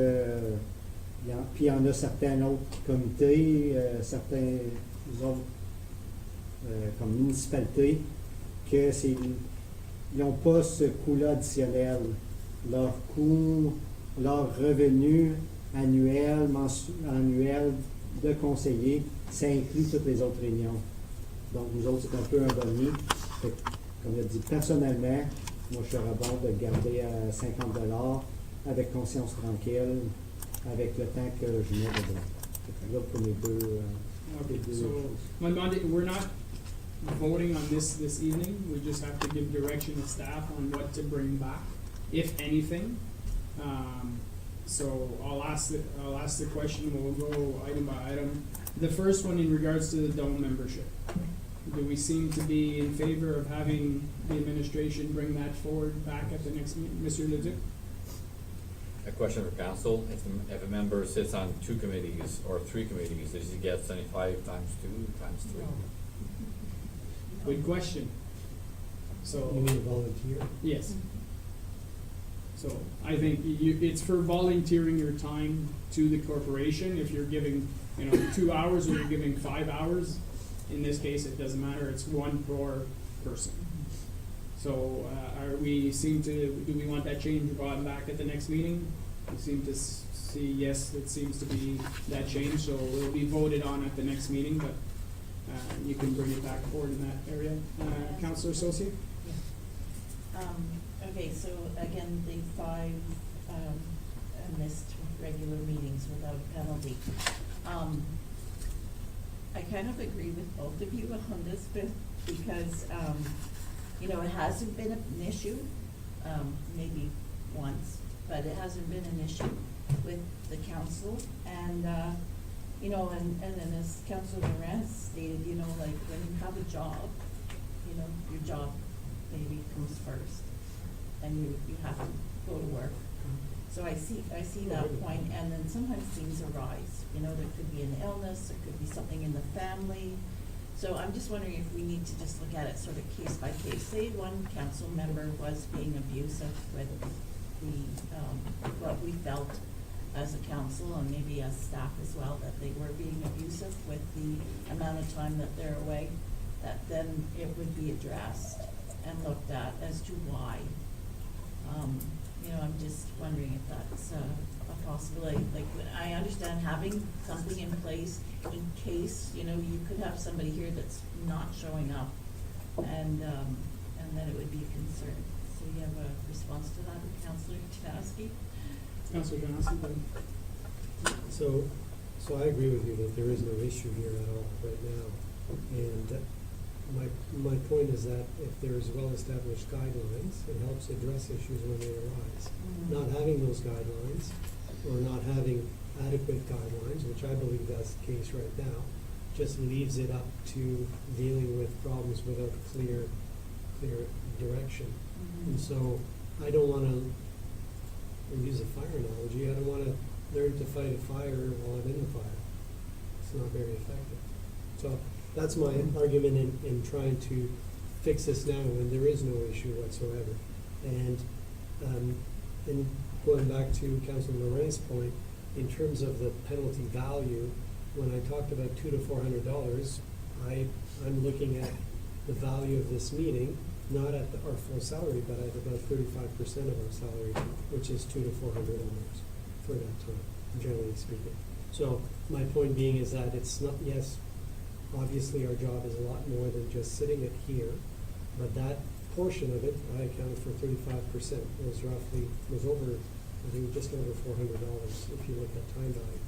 il y en a certains autres comités, certains autres comme municipalité, que ils n'ont pas ce coût-là additionnel. Leur coût, leur revenu annuel, annuel de conseiller, ça inclut toutes les autres réunions. Donc, nous autres, c'est un peu un boni. Fait que, comme je dis, personnellement, moi, je serais bon de le garder à 50 avec conscience tranquille, avec le temps que je mets dedans. Fait que là, pour mes deux, Okay, deux so, choses. we're not voting on this evening, we just have to give direction to staff on what to bring back, if anything. So I'll ask the question, we'll go item by item. The first one in regards to the dome membership. Do we seem to be in favor of having the administration bring that forward back at the next meeting? Mr. Leduc? A question for council, if a member sits on 2 committees or 3 committees, does he get 75 times 2 times 3? Good question. So. You mean volunteer? Yes. So I think it's for volunteering your time to the corporation. If you're giving, 2 hours or you're giving 5 hours, in this case, it doesn't matter, it's 1 per person. So, do we want that change brought back at the next meeting? We seem to see, yes, it seems to be that change, so it will be voted on at the next meeting, but, you can bring it back forward in that area. Councillor Associate? Okay, so again, the 5 missed regular meetings without penalty. I kind of agree with both of you on this bit because, it hasn't been an issue, maybe once, but it hasn't been an issue with the council. And then as Councilor Moran stated, like when you have a job, your job maybe comes first and you have to go to work. So I see that point, and then sometimes things arise, there could be an illness, there could be something in the family. So I'm just wondering if we need to just look at it sort of case by case. Say one council member was being abusive with what we felt as a council and maybe as staff as well, that they were being abusive with the amount of time that they're away, that then it would be addressed and looked at as to why. I'm just wondering if that's a possibility. Like, I understand having something in place in case, you could have somebody here that's not showing up, and then it would be a concern. So you have a response to that, Councillor Tanaski? Councillor Johnson, then. So I agree with you that there is no issue here at all right now. And my point is that if there's well-established guidelines, it helps address issues when they arise. Not having those guidelines, or not having adequate guidelines, which I believe that's the case right now, just leaves it up to dealing with problems without clear direction. And so I don't want to, use a fire analogy, I don't want to learn to fight a fire while I'm in the fire. It's not very effective. So that's my argument in trying to fix this now when there is no issue whatsoever. And going back to Councilor Moran's point, in terms of the penalty value, when I talked about $200 to $400, I'm looking at the value of this meeting, not at our full salary, but at about 35% of our salary, which is $200 to $400 for that time, generally speaking. So my point being is that it's not, yes, obviously our job is a lot more than just sitting it here, but that portion of it, I accounted for 35%, was over I think just over $400 if you look at time value.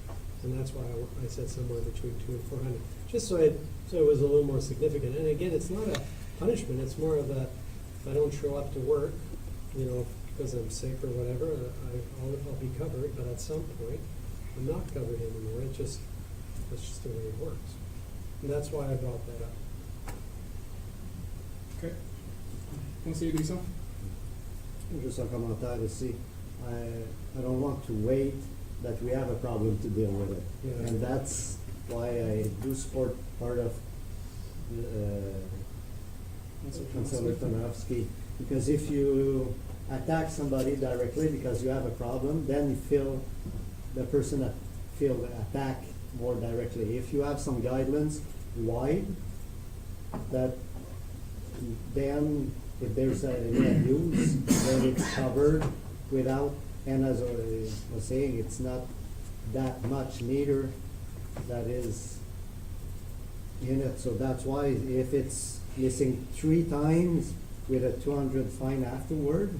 And that's why I said somewhere between 200 and 400, just so it was a little more significant. And again, it's not a punishment, it's more of a, if I don't show up to work, you know, because I'm sick or whatever, I'll be covered, but at some point, I'm not covered anymore. That's just the way it works. And that's why I brought that up. Okay. Conseiller Brisson? Juste un commentaire ici. I don't want to wait that we have a problem to deal with it. Yeah. And that's why I do support part of Councilor Tonovsky. Because if you attack somebody directly because you have a problem, then you feel the person that feel the attack more directly. If you have some guidelines, why, that then if there's any abuse, then it's covered without, and as I was saying, it's not that much neither that is in it. So that's why if it's missing 3 times with a 200 fine afterward,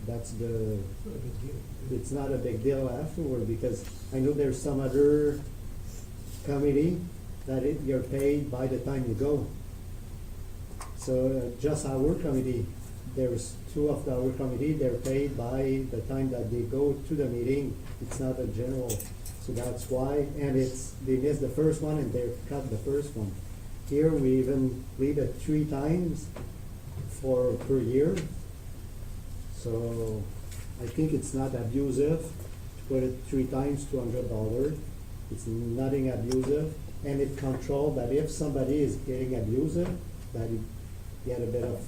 that's the, It's not a big deal. it's not a big deal afterward, because I know there's some other committee that you're paid by the time you go. So just our committee, there's 2 of our committee, they're paid by the time that they go to the meeting. It's not a general, so that's why, and they missed the first one and they cut the first one. Here, we even leave it 3 times per year. So I think it's not abusive to put it 3 times $200. It's nothing abusive, and it controls that if somebody is getting abusive, that you get a bit of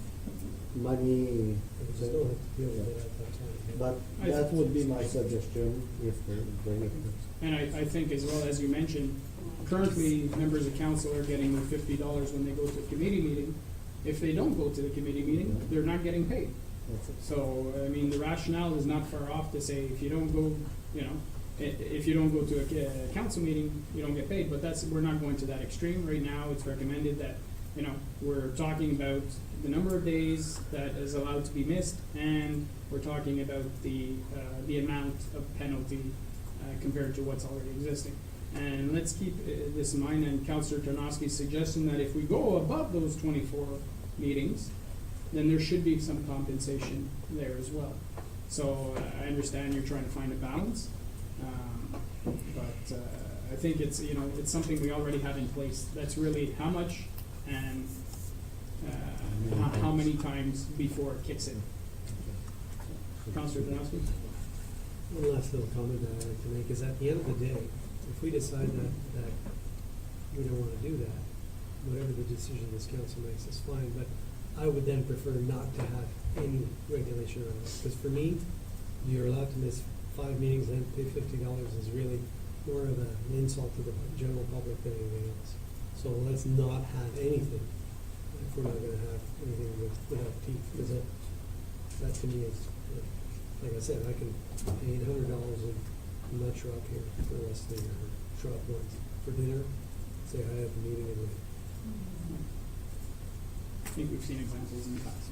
money. You just don't have to deal with it at that time. But that would be my suggestion if they bring it. And I think as well, as you mentioned, currently, members of council are getting their $50 when they go to a committee meeting. If they don't go to the committee meeting, they're not getting paid. That's it. So, I mean, the rationale is not far off to say, if you don't go, you know, if you don't go to a council meeting, you don't get paid, but we're not going to that extreme. Right now, it's recommended that, you know, we're talking about the number of days that is allowed to be missed, and we're talking about the amount of penalty compared to what's already existing. And let's keep this in mind, and Councillor Tarnowski's suggestion that if we go above those 24 meetings, then there should be some compensation there as well. So I understand you're trying to find a balance, but I think it's, you know, it's something we already have in place. That's really how much and how many times before it kicks in. Councillor Tarnowski? One last little comment that I'd like to make is, at the end of the day, if we decide that we don't want to do that, whatever the decision this council makes is fine, but I would then prefer not to have any regulation around it. Because for me, you're allowed to miss 5 meetings and pay $50 is really more of an insult to the general public than anything else. So let's not have anything if we're not going to have anything without teeth. Because that to me is, like I said, I can pay $800 and not show up here for the rest of the year, or show up once for dinner, say hi at the meeting and leave. I think we've seen examples in the past.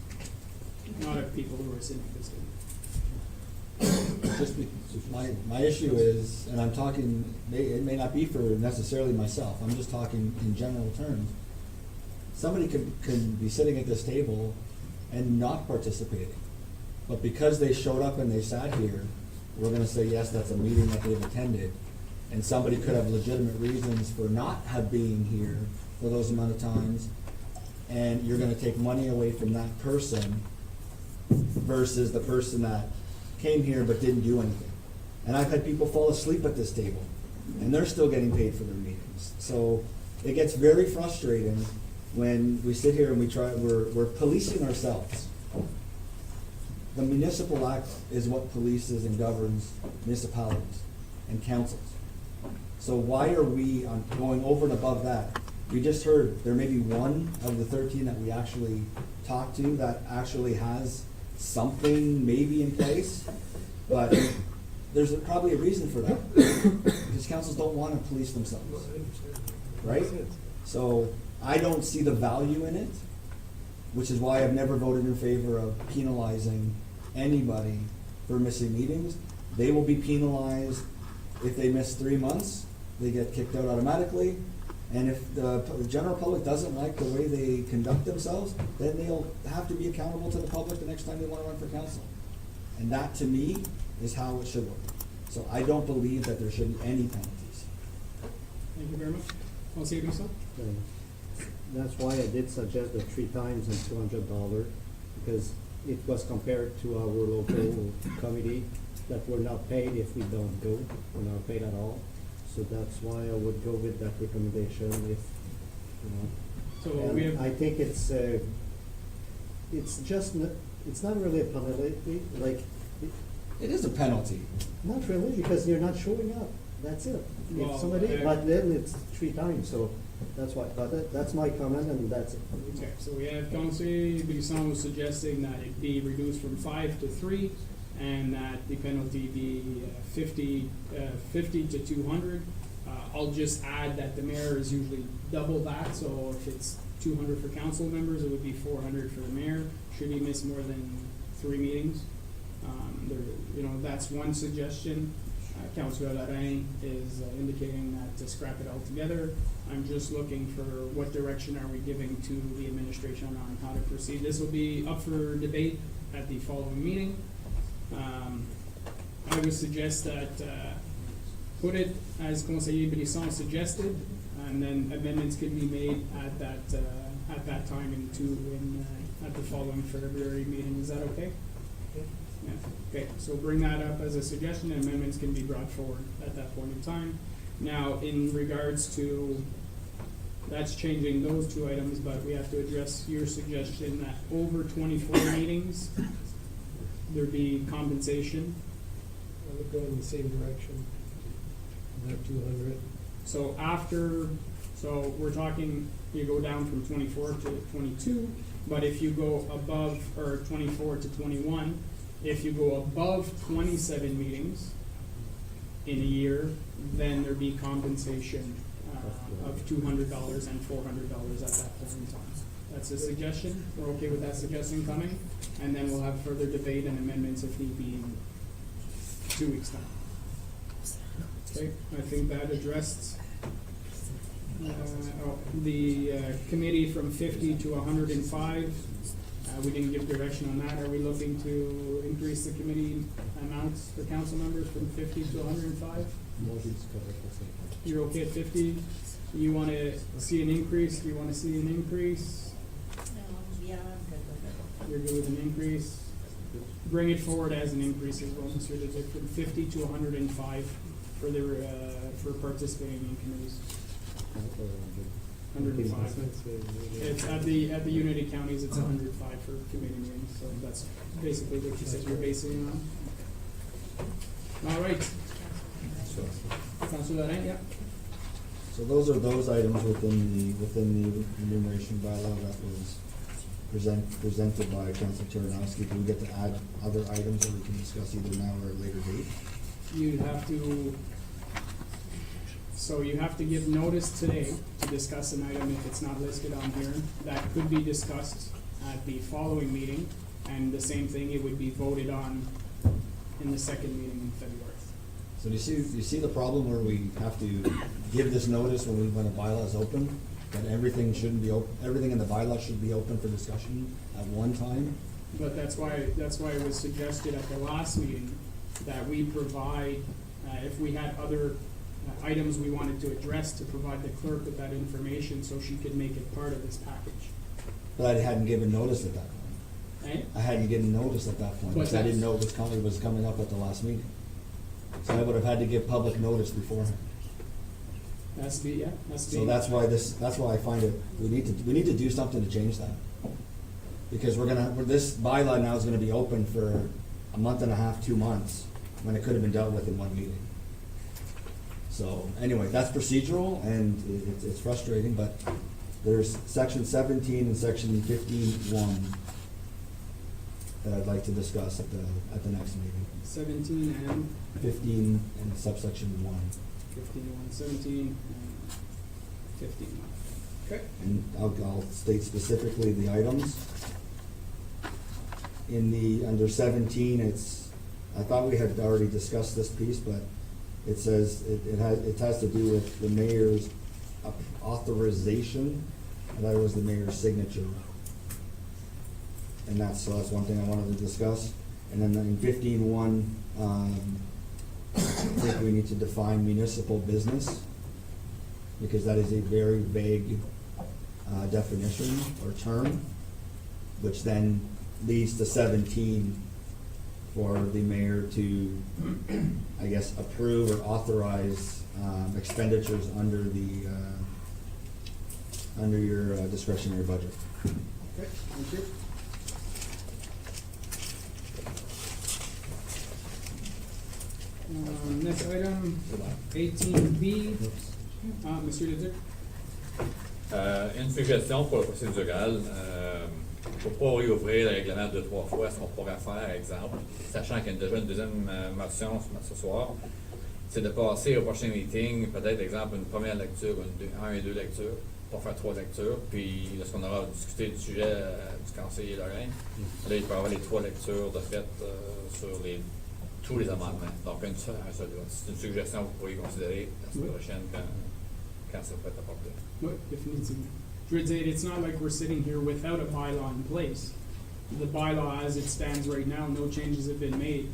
Not of people who are sitting at this table. Just my issue is, and I'm talking, it may not be for necessarily myself, I'm just talking in general terms. Somebody could be sitting at this table and not participating, but because they showed up and they sat here, we're gonna say, yes, that's a meeting that they've attended. And somebody could have legitimate reasons for not being here for those amount of times, and you're gonna take money away from that person versus the person that came here but didn't do anything. And I've had people fall asleep at this table, and they're still getting paid for their meetings. So it gets very frustrating when we sit here and we're policing ourselves. The Municipal Act is what polices and governs municipalities and councils. So why are we going over and above that? We just heard there may be one of the 13 that we actually talked to that actually has something maybe in place, but there's probably a reason for that. Because councils don't want to police themselves, Well, I understand. right? Makes sense. So I don't see the value in it, which is why I've never voted in favor of penalizing anybody for missing meetings. They will be penalized if they miss 3 months, they get kicked out automatically. And if the general public doesn't like the way they conduct themselves, then they'll have to be accountable to the public the next time they wanna run for council. And that, to me, is how it should work. So I don't believe that there should be any penalties. Thank you very much. Conseil Brisson? That's why I did suggest the 3 times and $200, because it was compared to our local committee that we're not paid if we don't go, we're not paid at all. So that's why I would go with that recommendation if, you know. So And we have. I think it's just, it's not really a penalty, like, It is a penalty. not really, because you're not showing up, that's it. Well, If somebody, uh, but then it's 3 times, so that's why, that's my comment and that's it. Okay, so we have Conseil Brisson was suggesting that it be reduced from 5 to 3, and that the penalty be 50 to 200. I'll just add that the mayor is usually double that, so if it's 200 for council members, it would be 400 for the mayor, should he miss more than 3 meetings. That's one suggestion. Councilor Lorraine is indicating that to scrap it altogether. I'm just looking for what direction are we giving to the administration on how to proceed. This will be up for debate at the following meeting. I would suggest that, put it as Conseiller Brisson suggested, and then amendments can be made at that time at the following February meeting. Is that okay? Yeah. Okay, so bring that up as a suggestion, and amendments can be brought forward at that point in time. Now, in regards to, that's changing those 2 items, but we have to address your suggestion that over 24 meetings, there be compensation. I would go in the same direction, about 200. So we're talking, you go down from 24 to 22, but if you go above, or 24 to 21, if you go above 27 meetings in a year, then there be compensation of $200 and $400 at that point in time. That's a suggestion. We're okay with that suggestion coming? And then we'll have further debate and amendments if need be in 2 weeks' time. Okay, I think that addressed the committee from 50 to 105. We didn't give direction on that. Are we looking to increase the committee amounts for council members from 50 to 105? You're okay at 50? You want to see an increase? Do you want to see an increase? Yeah, I'm good with it. You're good with an increase? Bring it forward as an increase as well, Mr. Dizick, from 50 to 105 for participating in committees. 105. It's at the Unity counties, it's 105 for committee meetings, so that's basically what you said you're basing it on. All right. Councilor Lorraine, yeah? So those are those items within the enumeration bylaw that was presented by Councilor Taranowski. Do we get to add other items that we can discuss either now or at a later date? You have to give notice today to discuss an item if it's not listed on here. That could be discussed at the following meeting, and the same thing, it would be voted on in the second meeting in February. So do you see the problem where we have to give this notice when a bylaw is open? That everything shouldn't be everything in the bylaw should be open for discussion at one time? But that's why it was suggested at the last meeting that we provide, if we had other items we wanted to address, to provide the clerk with that information so she could make it part of this package. But I hadn't given notice at that point. Right? I hadn't given notice at that point, But because I didn't know that's- it was coming up at the last meeting. So I would have had to give public notice beforehand. Has to be. So that's why I find it, we need to do something to change that. Because this bylaw now is gonna be open for a month and a half, 2 months, when it could have been dealt with in one meeting. So, anyway, that's procedural, and it's frustrating, but there's section 17 and section 15(1) that I'd like to discuss at the next meeting. 17 and 15 and subsection 1. 15, 17 and 15. Okay. And I'll state specifically the items. Under 17, it's I thought we had already discussed this piece, but it says, it has to do with the mayor's authorization, and that was the mayor's signature. And so that's one thing I wanted to discuss. And then in 15.1, I think we need to define municipal business, because that is a very vague definition or term, which then leads to 17 for the mayor to, I guess, approve or authorize expenditures under the under your discretionary budget. Okay, thank you. Next item, 18B. Monsieur le Duc. Une suggestion pour le procédural. Il ne faut pas réouvrir le règlement 2-3 fois ce qu'on pourrait faire, exemple, sachant qu'il y a déjà une deuxième motion ce soir, c'est de passer au prochain meeting, peut-être, exemple, une première lecture, un et deux lectures, pour faire 3 lectures, puis lorsqu'on aura discuté du sujet du conseiller Lorrain, là, il peut y avoir les 3 lectures de fait sur tous les amendements. Donc, un seul vote. C'est une suggestion que vous pourriez considérer la semaine prochaine quand ça peut être apporté. Oui, définitivement. Je veux dire, it's not like we're sitting here without a bylaw in place. The bylaw as it stands right now, no changes have been made.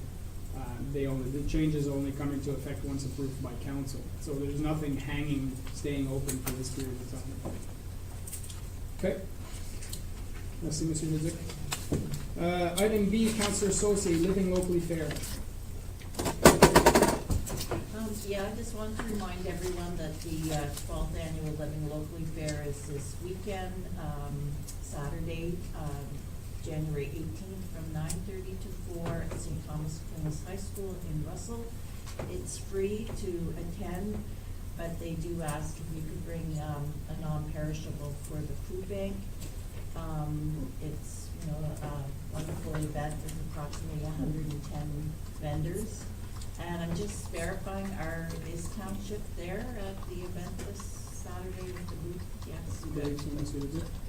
The changes only come into effect once approved by council. So there's nothing hanging, staying open for this period of time. Okay. Merci, Monsieur le Duc. Item B, Councillor Saucier, living locally fair. Yeah, I just want to remind everyone that the 12th annual Living Locally Fair is this weekend, Saturday, January 18th from 9:30 to 4 at St. Thomas Aquinas High School in Russell. It's free to attend, but they do ask if you could bring a non-perishable for the food bank. It's, a wonderful event. There's approximately 110 vendors. And I'm just verifying, is Township there at the event this Saturday with the booth? Yes.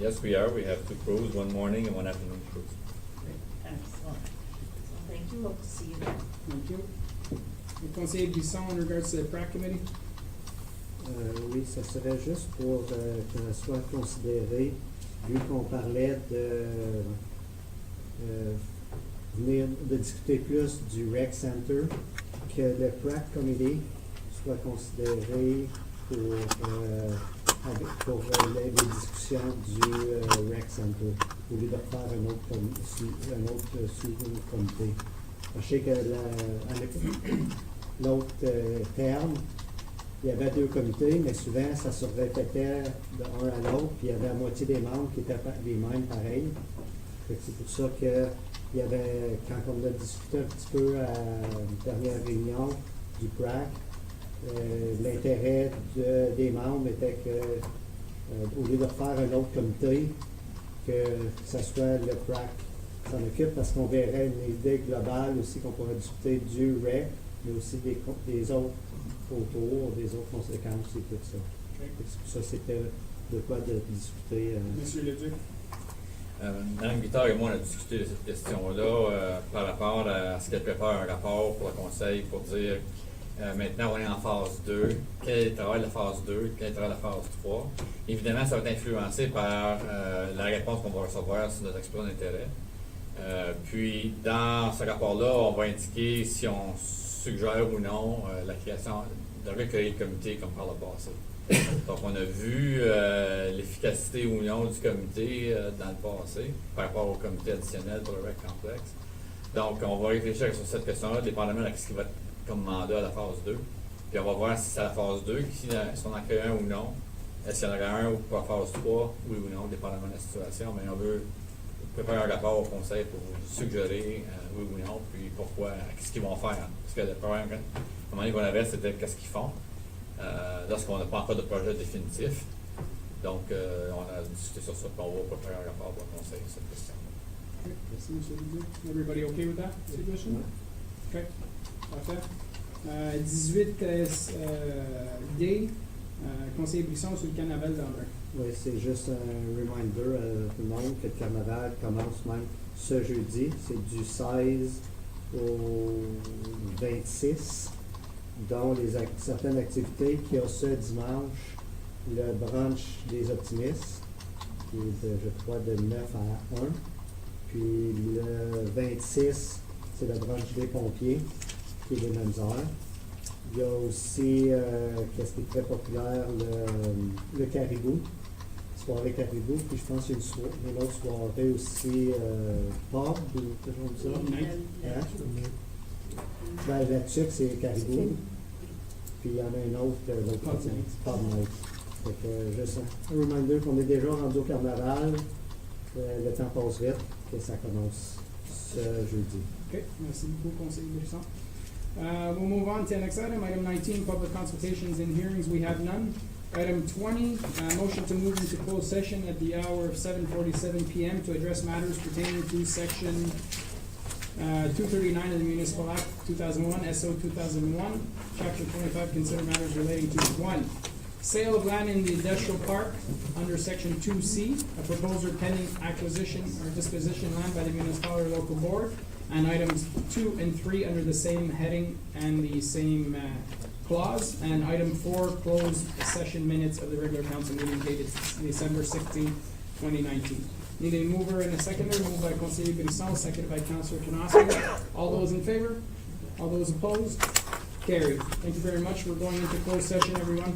Yes, we are. We have 2 crews, one morning and one afternoon cruise. Great, excellent. So thank you, hope to see you there. Thank you. Le conseiller Bisson, in regards to the PRAC committee. Oui, ça serait juste pour qu'elle soit considérée, vu qu'on parlait de venir de discuter plus du Rec Center, que le PRAC Committee soit considéré pour les discussions du Rec Center, au lieu de faire un autre sous-comité. Je sais que l'autre terme, il y avait 2 comités, mais souvent ça se répétait de un à l'autre, puis il y avait la moitié des membres qui étaient les mêmes pareils. C'est pour ça que il y avait, quand on a discuté un petit peu à la dernière réunion du PRAC, l'intérêt des membres était que, au lieu de faire un autre comité, que ce soit le PRAC qui s'en occupe, parce qu'on verrait une idée globale aussi qu'on pourrait discuter du REC, mais aussi des autres autour, des autres conséquences et tout ça. Okay. Ça, c'était de quoi de discuter. Monsieur le Duc. Mme Guittard et moi, on a discuté de cette question-là par rapport à ce qu'elle prépare un rapport pour le Conseil pour dire maintenant on est en phase 2, quel est le travail de la phase 2, quel est le travail de la phase 3. Évidemment, ça va être influencé par la réponse qu'on va recevoir sur notre expression d'intérêt. Puis, dans ce rapport-là, on va indiquer si on suggère ou non la création de recueil de comité comme par le passé. Donc, on a vu l'efficacité ou non du comité dans le passé par rapport au comité additionnel pour le REC complexe. Donc, on va réfléchir sur cette question-là, dépendamment de ce qui va être comme mandat à la phase 2. Puis, on va voir si c'est à la phase 2, si on en crée un ou non. Est-ce qu'il y en aura un pour la phase 3, oui ou non, dépendamment de la situation. Mais on veut préparer un rapport au Conseil pour vous suggérer oui ou non, puis pourquoi, qu'est-ce qu'ils vont faire. Parce que le problème, à un moment donné qu'on avait, c'était qu'est-ce qu'ils font. Lorsqu'on n'a pas encore de projet définitif. Donc, on a discuté sur ça, puis on va préparer un rapport pour le Conseil sur cette question. Okay. Merci, Monsieur le Duc. Everybody okay with that suggestion? Okay. Parfait. 18 D, conseiller Brisson sur le carnaval d'André. Oui, c'est juste un reminder à tout le monde que le carnaval commence même ce jeudi. C'est du 16 au 26, dont certaines activités qui ont ce dimanche, le brunch des optimistes, qui est, je crois, de 9 à 1. Puis le 26, c'est le brunch des pompiers, qui est des mêmes heures. Il y a aussi, qu'est-ce qui est très populaire, le caribou, soirée caribou. Puis je pense qu'il y a une autre soirée aussi, pub, ou quelque chose comme ça. Night. Hein? Ben, là-dessus, c'est caribou. Puis il y en a une autre, l'autre Pub côté, night. pub night. Fait que juste un reminder qu'on est déjà rendu au carnaval. Le temps passe vite, que ça commence ce jeudi. Okay, merci beaucoup, Conseil Brisson. We'll move on to the next item, item 19, public consultations and hearings, we have none. Item 20, motion to move into closed session at the hour of 7:47 PM to address matters pertaining to section 239 of the Municipal Act 2001, SO 2001, chapter 25, consider matters relating to 1, sale of land in the industrial park under section 2C, a proposal pending acquisition or disposition land by the municipal or local board, and items 2 and 3 under the same heading and the same clause, and item 4, closed session minutes of the regular council meeting dated December 16, 2019. Need a mover and a seconder, moved by Conseil Brisson, seconded by Councilor Canosky. All those in favor? All those opposed? Carried. Thank you very much. We're going into closed session, everyone.